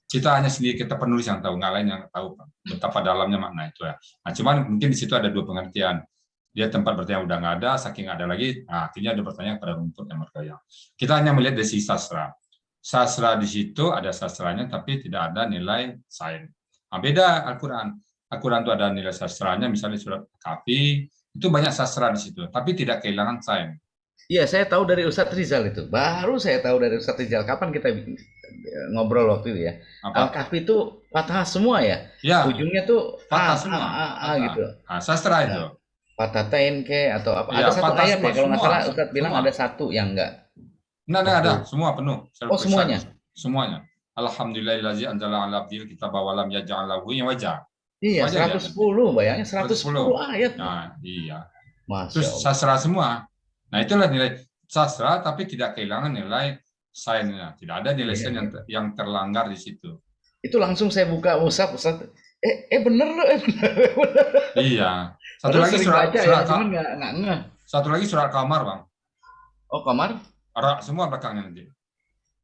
Speaker 2: Kita hanya sendiri kita penulis yang tahu, nggak lain yang tahu Pak, betapa dalamnya makna itu ya. Nah cuman mungkin di situ ada dua pengertian. Dia tempat bertanya udah nggak ada, saking nggak ada lagi, nah, akhirnya ada bertanya pada rumput yang bergoyang. Kita hanya melihat dari sisi sastra. Sastra di situ ada sastranya, tapi tidak ada nilai sains. Nah, beda Al-Quran. Al-Quran itu ada nilai sastranya, misalnya surat Kahfi, itu banyak sastra di situ, tapi tidak kehilangan sains.
Speaker 5: Iya, saya tahu dari Ustadz Rizal itu. Baru saya tahu dari Ustadz Rizal. Kapan kita ngobrol waktu itu ya? Al-Kahfi itu fathah semua ya?
Speaker 2: Ya.
Speaker 5: Ujungnya tuh
Speaker 2: fathah semua.
Speaker 5: gitu.
Speaker 2: Nah, sastra itu.
Speaker 5: Patatain ke atau apa?
Speaker 2: Iya,
Speaker 5: Ada satu
Speaker 2: patah
Speaker 5: ayat
Speaker 2: semua,
Speaker 5: ya kalau nggak
Speaker 2: semua,
Speaker 5: salah Ustaz bilang
Speaker 2: semua.
Speaker 5: ada satu yang enggak.
Speaker 2: Nggak ada, semua penuh.
Speaker 5: Oh semuanya.
Speaker 2: Semuanya. Alhamdulillahillazi anzala ala abdil kitaba wa lam yaj'al lahu iwaja.
Speaker 5: Iya,
Speaker 2: Itu aja dia.
Speaker 5: 110 bayangin 110
Speaker 2: 110.
Speaker 5: ayat.
Speaker 2: Nah, iya.
Speaker 5: Masya
Speaker 2: Terus
Speaker 5: Allah.
Speaker 2: sastra semua. Nah, itulah nilai sastra tapi tidak kehilangan nilai sainsnya. Tidak ada nilai
Speaker 5: Iya,
Speaker 2: sains
Speaker 5: iya.
Speaker 2: yang terlanggar di situ.
Speaker 5: Itu langsung saya buka Ustaz. Bener loh, bener.
Speaker 2: Iya. Satu
Speaker 5: Padahal
Speaker 2: lagi
Speaker 5: sering
Speaker 2: surat
Speaker 5: baca ya,
Speaker 2: surat
Speaker 5: cuman nggak ngeh.
Speaker 2: satu lagi surat Kamar, Bang.
Speaker 5: Oh kamar?
Speaker 2: Ara semua belakangnya nanti.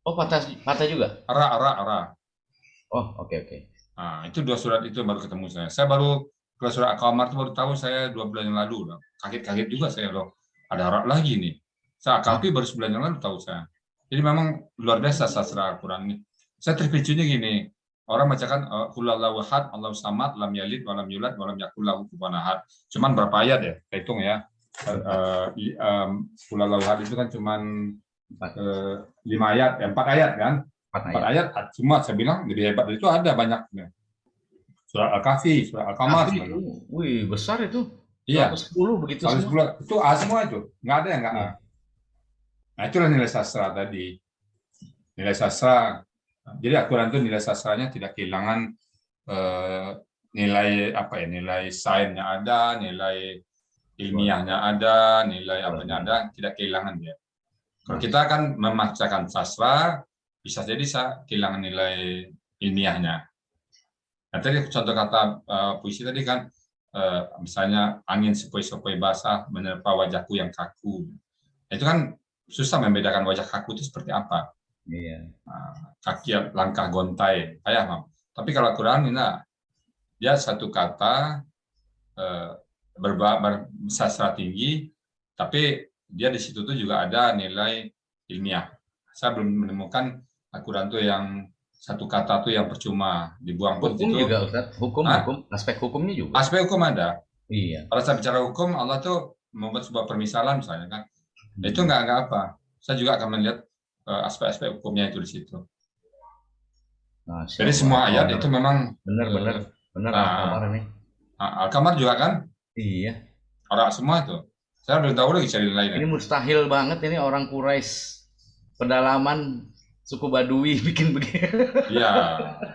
Speaker 5: Oh patah juga.
Speaker 2: Ara.
Speaker 5: Oh oke.
Speaker 2: Nah, itu 2 surat itu baru ketemu saya. Saya baru ke surat Kamar itu baru tahu saya 2 bulan yang lalu. Kaget juga saya loh. Ada Ara lagi nih. Saya akapi baru sebulan yang lalu tahu saya. Jadi memang luar biasa sastra Al-Quran ini. Saya terpicunya gini. Orang bacakan Qulhuwallahu ahad, Allahu samad, lam yalid, walam yulad, walam yakul lahu kufuwan ahad. Cuman berapa ayat ya? Kita hitung ya. Qulhuwallahu ahad itu kan cuman 5 ayat, 4 ayat kan? 4 ayat. Semua saya bilang lebih hebat dari itu ada banyaknya. Surat Al-Kahfi, surat Al-Qamar.
Speaker 5: Wih, besar itu.
Speaker 2: Iya.
Speaker 5: 110 begitu
Speaker 2: 110.
Speaker 5: semua.
Speaker 2: Itu A semua itu. Nggak ada yang nggak A. Nah, itulah nilai sastra tadi. Nilai sastra. Jadi Al-Quran itu nilai sastranya tidak kehilangan nilai apa ya? Nilai sainsnya ada, nilai ilmiahnya ada, nilai apanya ada, tidak kehilangan dia. Kalau kita kan memaksakan sastra, bisa jadi kehilangan nilai ilmiahnya. Nah, tadi contoh kata puisi tadi kan, misalnya angin sepoi-sepoi basah menerpa wajahku yang kaku. Nah, itu kan susah membedakan wajah kaku itu seperti apa.
Speaker 5: Iya.
Speaker 2: Kaki langkah gontai, Mam. Tapi kalau Quran ini, dia satu kata bersastra tinggi, tapi dia di situ tuh juga ada nilai ilmiah. Saya belum menemukan Al-Quran tuh yang satu kata tuh yang percuma dibuang pun
Speaker 5: hukum
Speaker 2: itu.
Speaker 5: juga Ustaz, hukum aspek hukumnya juga.
Speaker 2: Aspek hukum ada.
Speaker 5: Iya.
Speaker 2: Kalau saya bicara hukum, Allah tuh membuat sebuah permisalan misalnya kan, itu nggak apa. Saya juga akan melihat aspek-aspek hukumnya itu di situ. Jadi semua ayat itu memang
Speaker 5: benar Al-Qamar ini.
Speaker 2: Al-Qamar juga kan?
Speaker 5: Iya.
Speaker 2: Orang semua itu. Saya belum tahu lagi cari lainnya.
Speaker 5: Ini mustahil banget ini orang Quraisy pedalaman suku Badui bikin begini.
Speaker 2: Iya,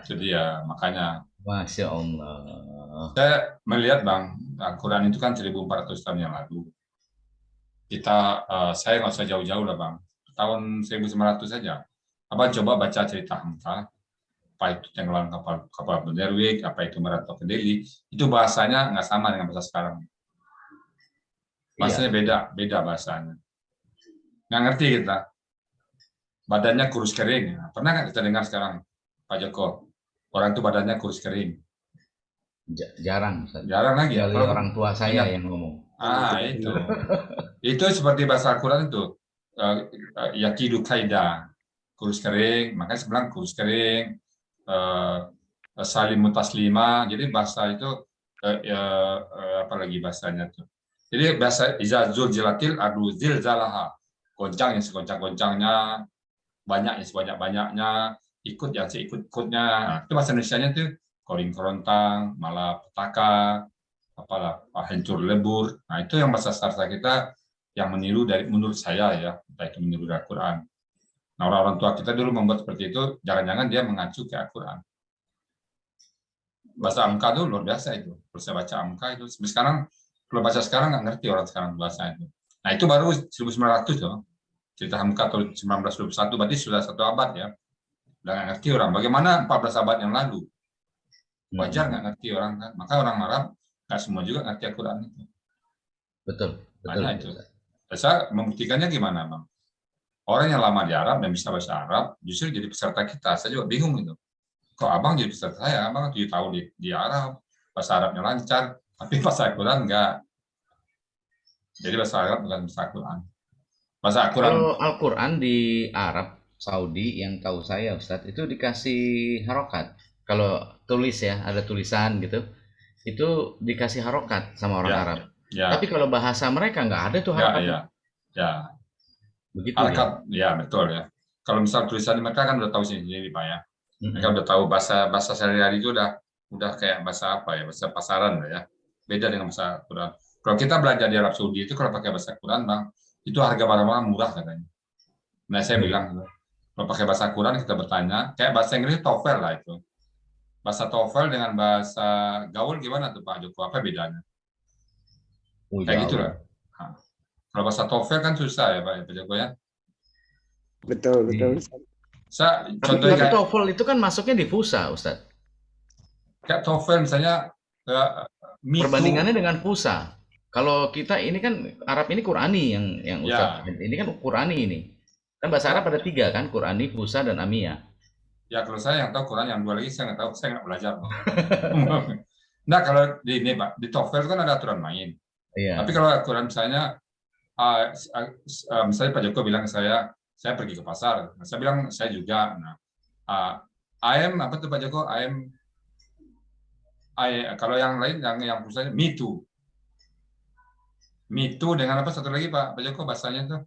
Speaker 2: itu dia makanya.
Speaker 5: Masya Allah.
Speaker 2: Saya melihat Bang, Al-Quran itu kan 1400 tahun yang lalu. Saya nggak usah jauh-jauh lah Bang. Tahun 1900 saja. Abang coba baca cerita Hamka, apa itu tenggelam kapal Benderwijk, apa itu merantau ke Delhi, itu bahasanya nggak sama dengan bahasa sekarang. Bahasanya beda bahasanya. Nggak ngerti kita. Badannya kurus kering. Pernah nggak kita dengar sekarang, Pak Joko? Orang itu badannya kurus kering.
Speaker 5: Jarang.
Speaker 2: Jarang lagi.
Speaker 5: Kalau orang tua saya yang ngomong.
Speaker 2: Itu. Itu seperti bahasa Al-Quran itu. Yakidu kaida. Kurus kering. Makanya sebelah kurus kering. Salim mutaslima. Jadi bahasa itu, apa lagi bahasanya tuh. Jadi bahasa izazul jilatil adu zil zalaha. Goncang yang segoncang-goncangnya, banyak yang sebanyak-banyaknya, ikut yang seikut-ikutnya. Nah, itu bahasa Indonesianya tuh koring kerontang, malah petaka, apalah hancur lebur. Nah, itu yang bahasa sastra kita yang meniru dari, menurut saya ya, entah itu meniru dari Al-Quran. Nah, orang-orang tua kita dulu membuat seperti itu, jangan-jangan dia mengacu ke Al-Quran. Bahasa Amka itu luar biasa itu. Kalau saya baca Amka itu, sekarang kalau baca sekarang nggak ngerti orang sekarang bahasa itu. Nah, itu baru 1900 loh. Cerita Hamka tahun 1921, berarti sudah 1 abad ya. Udah nggak ngerti orang. Bagaimana 14 abad yang lalu? Wajar nggak ngerti orang kan. Maka orang Arab nggak semua juga ngerti Al-Quran itu.
Speaker 5: Betul.
Speaker 2: Itu. Saya membuktikannya gimana, Bang? Orang yang lama di Arab dan bisa bahasa Arab, justru jadi peserta kita. Saya juga bingung itu. Kok Abang jadi peserta saya? Abang 7 tahun di Arab, bahasa Arabnya lancar, tapi bahasa Al-Quran nggak. Jadi bahasa Arab bukan bahasa Al-Quran. Bahasa Al-Quran.
Speaker 5: Kalau Al-Quran di Arab, Saudi, yang tahu saya Ustadz, itu dikasih harokat. Kalau tulis ya, ada tulisan gitu, itu dikasih harokat sama orang Arab. Ya. Tapi kalau bahasa mereka nggak ada tuh harokat.
Speaker 2: Ya.
Speaker 5: Begitu
Speaker 2: harokat, ya betul ya. Kalau misal tulisan mereka kan udah tahu sendiri Pak ya. Mereka udah tahu bahasa sehari-hari itu udah kayak bahasa apa ya, bahasa pasaran lah ya. Beda dengan bahasa Al-Quran. Kalau kita belajar di Arab Saudi itu kalau pakai bahasa Quran, Bang, itu harga barang-barang murah katanya. Nah, saya bilang, kalau pakai bahasa Quran kita bertanya, kayak bahasa Inggris TOEFL lah itu. Bahasa TOEFL dengan bahasa gaul gimana tuh Pak Joko? Apa bedanya? Kayak gitu lah. Nah, kalau bahasa TOEFL kan susah ya Pak Joko ya.
Speaker 3: Betul, betul.
Speaker 2: Contohnya
Speaker 5: Tapi
Speaker 2: kayak
Speaker 5: TOEFL itu kan masuknya di PUSA, Ustaz.
Speaker 2: kayak TOEFL misalnya Me Too.
Speaker 5: Perbandingannya dengan PUSA. Kalau kita ini kan Arab ini Qurani yang Ustaz.
Speaker 2: Ya.
Speaker 5: Ini kan Qurani ini. Kan bahasa Arab ada 3 kan, Qurani, PUSA, dan Amiyah.
Speaker 2: Ya kalau saya yang tahu Quran, yang 2 lagi saya nggak tahu, saya nggak belajar. Nah kalau di ini Pak, di TOEFL kan ada aturan main.
Speaker 5: Iya.
Speaker 2: Tapi kalau aturan misalnya, misalnya Pak Joko bilang saya pergi ke pasar, saya bilang saya juga. Nah, apa tuh Pak Joko? Kalau yang lain yang misalnya Me Too. Me Too dengan apa satu lagi Pak Joko bahasanya tuh?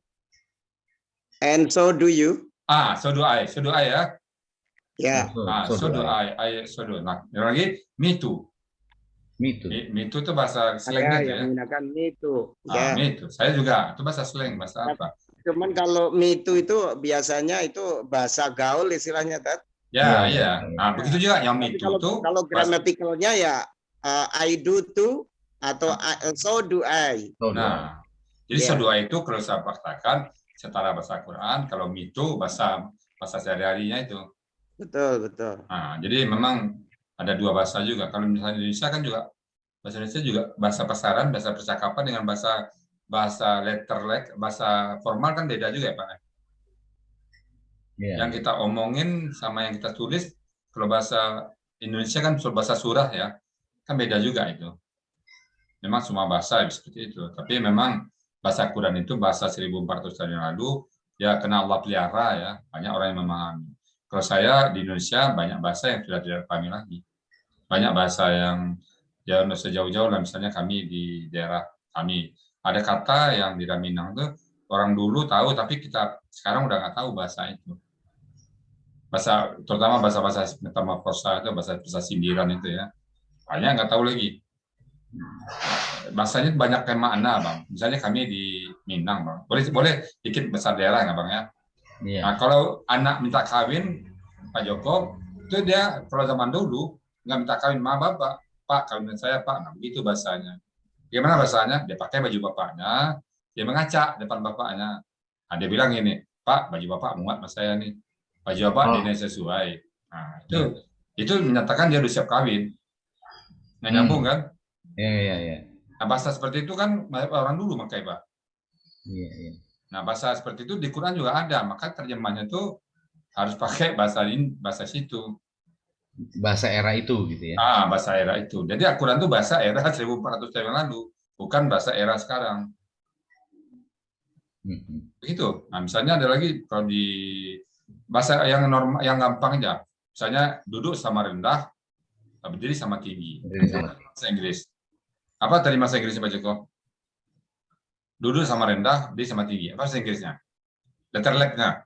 Speaker 3: And so do you.
Speaker 2: So do I ya.
Speaker 3: Ya.
Speaker 2: So do I. Nah, yang lagi Me Too.
Speaker 5: Me Too.
Speaker 2: Me Too itu bahasa slangnya ya.
Speaker 3: Yang menggunakan me too.
Speaker 2: Me Too. Saya juga. Itu bahasa slang, bahasa apa?
Speaker 3: Cuman kalau me too itu biasanya itu bahasa gaul istilahnya, Tat.
Speaker 2: Ya. Nah, begitu juga yang Me Too itu.
Speaker 3: Kalau gramatikalnya ya I do too atau so do I.
Speaker 2: Nah, jadi so do I itu kalau saya praktekkan setara bahasa Quran, kalau Me Too bahasa sehari-harinya itu.
Speaker 3: Betul.
Speaker 2: Nah, jadi memang ada 2 bahasa juga. Kalau misalnya Indonesia kan juga bahasa Indonesia juga bahasa pasaran, bahasa percakapan dengan bahasa letterlek, bahasa formal kan beda juga ya Pak. Yang kita omongin sama yang kita tulis, kalau bahasa Indonesia kan bahasa surah ya, kan beda juga itu. Memang semua bahasa seperti itu. Tapi memang bahasa Quran itu bahasa 1400 tahun yang lalu, ya kena Allah pelihara ya, banyak orang yang memahami. Kalau saya di Indonesia banyak bahasa yang sudah tidak kami lagi. Banyak bahasa yang ya sejauh-jauh lah, misalnya kami di daerah kami. Ada kata yang di Minang tuh orang dulu tahu, tapi kita sekarang udah nggak tahu bahasa itu. Terutama bahasa metamorfosa itu, bahasa sindiran itu ya. Banyak nggak tahu lagi. Bahasanya banyak kayak makna Bang. Misalnya kami di Minang Bang. Boleh dikit besar daerah nggak Bang ya? Nah, kalau anak minta kawin, Pak Joko, itu dia kalau zaman dulu nggak minta kawin sama bapak, Pak kawin saya Pak, nah begitu bahasanya. Gimana bahasanya? Dia pakai baju bapaknya, dia mengacak depan bapaknya. Nah, dia bilang ini, Pak baju bapak muat mas saya nih, baju bapak ini sesuai. Nah itu menyatakan dia udah siap kawin. Nggak nyambung kan?
Speaker 5: Iya.
Speaker 2: Nah bahasa seperti itu kan orang dulu pakai Pak.
Speaker 5: Iya.
Speaker 2: Nah, bahasa seperti itu di Quran juga ada, maka terjemahnya itu harus pakai bahasa situ.
Speaker 5: Bahasa era itu gitu ya.
Speaker 2: Bahasa era itu. Jadi Al-Quran itu bahasa era 1400 tahun yang lalu, bukan bahasa era sekarang. Begitu. Nah, misalnya ada lagi kalau di bahasa yang normal, yang gampang aja. Misalnya duduk sama rendah, berdiri sama tinggi. Bahasa Inggris. Apa tadi bahasa Inggrisnya Pak Joko? Duduk sama rendah, berdiri sama tinggi. Apa bahasa Inggrisnya? Letterlek-nya.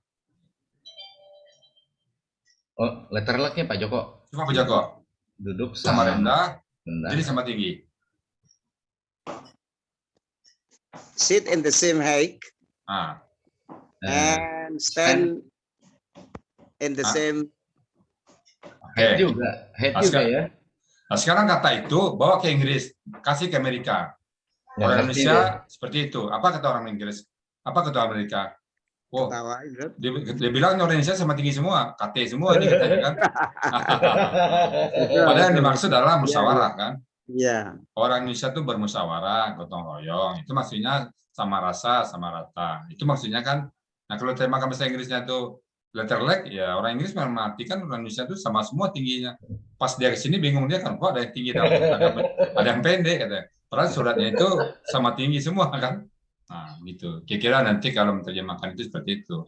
Speaker 5: Letterlek-nya Pak Joko.
Speaker 2: Coba Pak Joko.
Speaker 5: Duduk
Speaker 2: sama rendah, berdiri sama tinggi.
Speaker 3: Sit in the same height. And stand in the same.
Speaker 5: Head juga ya.
Speaker 2: Nah, sekarang kata itu bawa ke Inggris, kasih ke Amerika. Orang Indonesia seperti itu. Apa kata orang Inggris? Apa kata Amerika? Dia bilang orang Indonesia sama tinggi semua, KT semua ini katanya kan. Padahal yang dimaksud adalah musyawarah kan.
Speaker 3: Iya.
Speaker 2: Orang Indonesia itu bermusyawarah, gotong royong. Itu maksudnya sama rasa, sama rata. Itu maksudnya kan. Nah kalau tema bahasa Inggrisnya itu letterlek, ya orang Inggris mengartikan orang Indonesia itu sama semua tingginya. Pas dia kesini bingung dia kan, kok ada yang tinggi, ada yang pendek katanya. Padahal suratnya itu sama tinggi semua kan. Nah, gitu. Kira-kira nanti kalau menerjemahkan itu seperti itu.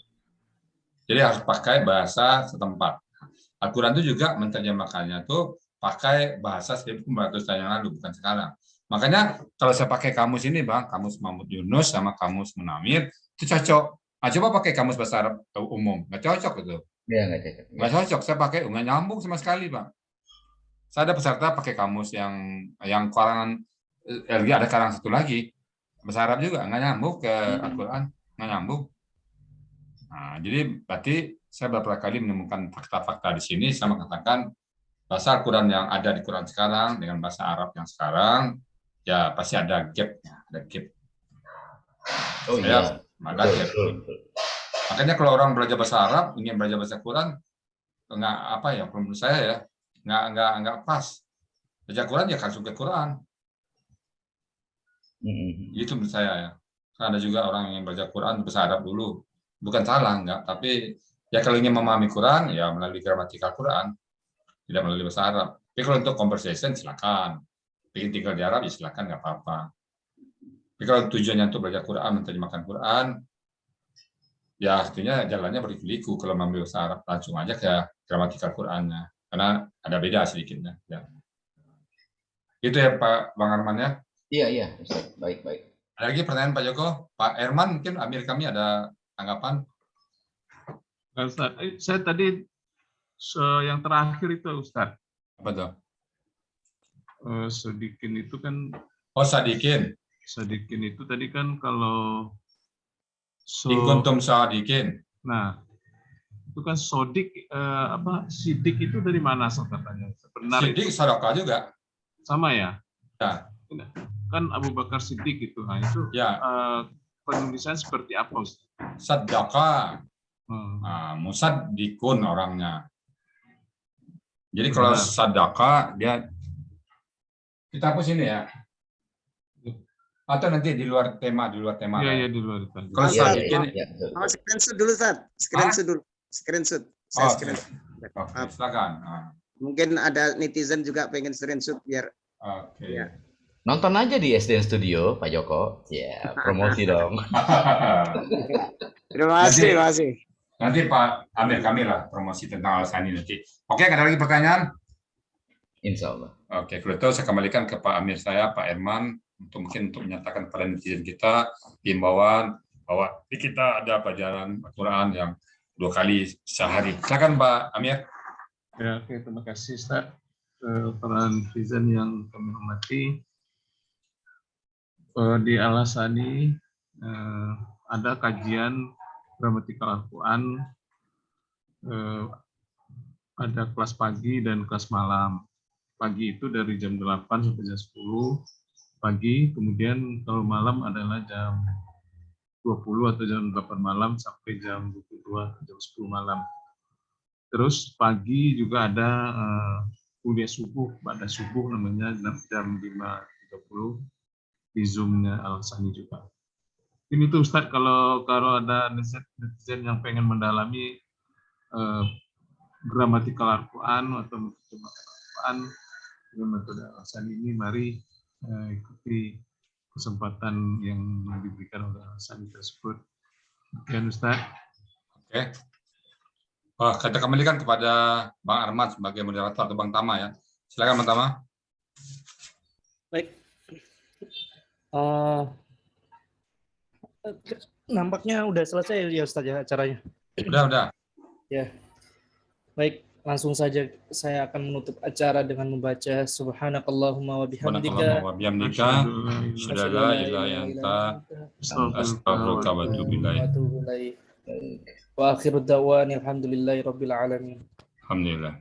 Speaker 2: Jadi harus pakai bahasa setempat. Al-Quran itu juga menerjemahkannya tuh pakai bahasa 1400 tahun yang lalu, bukan sekarang. Makanya kalau saya pakai kamus ini Bang, kamus Mahmud Yunus sama kamus Munamir, itu cocok. Coba pakai kamus bahasa Arab umum, nggak cocok itu.
Speaker 5: Iya, nggak cocok.
Speaker 2: Nggak cocok, saya pakai nggak nyambung sama sekali Bang. Saya ada peserta pakai kamus yang karangan lagi ada karang satu lagi bahasa Arab juga nggak nyambung ke Al-Quran, nggak nyambung. Nah, jadi berarti saya beberapa kali menemukan fakta-fakta di sini sama katakan bahasa Al-Quran yang ada di Quran sekarang dengan bahasa Arab yang sekarang ya pasti ada gapnya, ada gap.
Speaker 5: Oh iya,
Speaker 2: Ada gap. Makanya kalau orang belajar bahasa Arab ingin belajar bahasa Quran nggak apa ya, menurut saya ya nggak pas. Belajar Quran ya kan suka Quran. Itu menurut saya ya. Karena ada juga orang yang belajar Quran bahasa Arab dulu. Bukan salah nggak, tapi ya kalau ingin memahami Quran ya melalui gramatikal Quran, tidak melalui bahasa Arab. Tapi kalau untuk conversation silakan. Ingin tinggal di Arab ya silakan nggak apa-apa. Tapi kalau tujuannya untuk belajar Quran, menerjemahkan Quran, ya artinya jalannya berliku-liku. Kalau mengambil bahasa Arab langsung aja ke gramatikal Qurannya, karena ada beda sedikitnya. Ya. Itu ya Pak Bang Arman ya.
Speaker 5: Iya, Ustaz. Baik.
Speaker 2: Ada lagi pertanyaan Pak Joko? Pak Herman mungkin Amir kami ada tanggapan?
Speaker 4: Ustaz, saya tadi yang terakhir itu Ustaz.
Speaker 2: Apa tuh?
Speaker 4: Sodikin itu kan.
Speaker 2: Oh, Sadikin.
Speaker 4: Sadikin itu tadi kan kalau
Speaker 2: Inkuntum Sadikin.
Speaker 4: Nah, itu kan sodik sidik itu dari mana katanya? Sebenarnya
Speaker 2: Sidik sedekah juga.
Speaker 4: Sama ya?
Speaker 2: Ya.
Speaker 4: Kan Abu Bakar Siddiq itu, nah itu
Speaker 2: Ya.
Speaker 4: Penulisan seperti apa Ustaz?
Speaker 2: Sedekah. Musaddikun orangnya. Jadi kalau sedekah dia kita hapus ini ya. Atau nanti di luar tema
Speaker 4: Iya, di luar itu.
Speaker 2: Kalau Sadikin
Speaker 3: Mau screenshot dulu, Ustaz. Screenshot. Saya screenshot.
Speaker 2: Oke, silakan.
Speaker 3: Mungkin ada netizen juga pengen screenshot biar.
Speaker 2: Oke.
Speaker 3: Ya.
Speaker 5: Nonton aja di SDN Studio, Pak Joko. Ya, promosi dong.
Speaker 3: Terima kasih.
Speaker 2: Nanti Pak Amir kami lah promosi tentang alasan ini nanti. Oke, ada lagi pertanyaan?
Speaker 5: Insya Allah.
Speaker 2: Oke, kalau itu saya kembalikan ke Pak Amir saya, Pak Herman, untuk menyatakan pada netizen kita himbauan bahwa di kita ada pelajaran Al-Quran yang 2 kali sehari. Silakan Pak Amir.
Speaker 4: Ya, oke, terima kasih Ustaz. Para netizen yang kami hormati, di Al-Asani ada kajian gramatikal Al-Quran, ada kelas pagi dan kelas malam. Pagi itu dari jam 8 sampai jam 10 pagi, kemudian kalau malam adalah jam 20 atau jam 8 malam sampai jam 22 jam 10 malam. Terus pagi juga ada kuliah subuh, pada subuh namanya jam 5.30 di Zoom-nya Al-Sani juga. Ini tuh Ustadz kalau ada netizen yang pengen mendalami gramatikal Al-Quran atau Al-Quran dengan metode Al-Sani ini, mari ikuti kesempatan yang diberikan oleh Al-Sani tersebut. Demikian Ustadz.
Speaker 2: Oke. Kita kembalikan kepada Bang Arman sebagai moderator atau Bang Tama ya. Silakan Bang Tama.
Speaker 1: Baik. Nampaknya udah selesai ya Ustaz ya acaranya.
Speaker 2: Udah.
Speaker 1: Ya. Baik, langsung saja saya akan menutup acara dengan membaca Subhanakallahumma wa bihamdika.
Speaker 2: Asyhadu an la ilaha illa anta astaghfiruka wa atubu ilaik.
Speaker 1: Wa akhiru da'wani alhamdulillahi rabbil alamin.
Speaker 2: Alhamdulillah.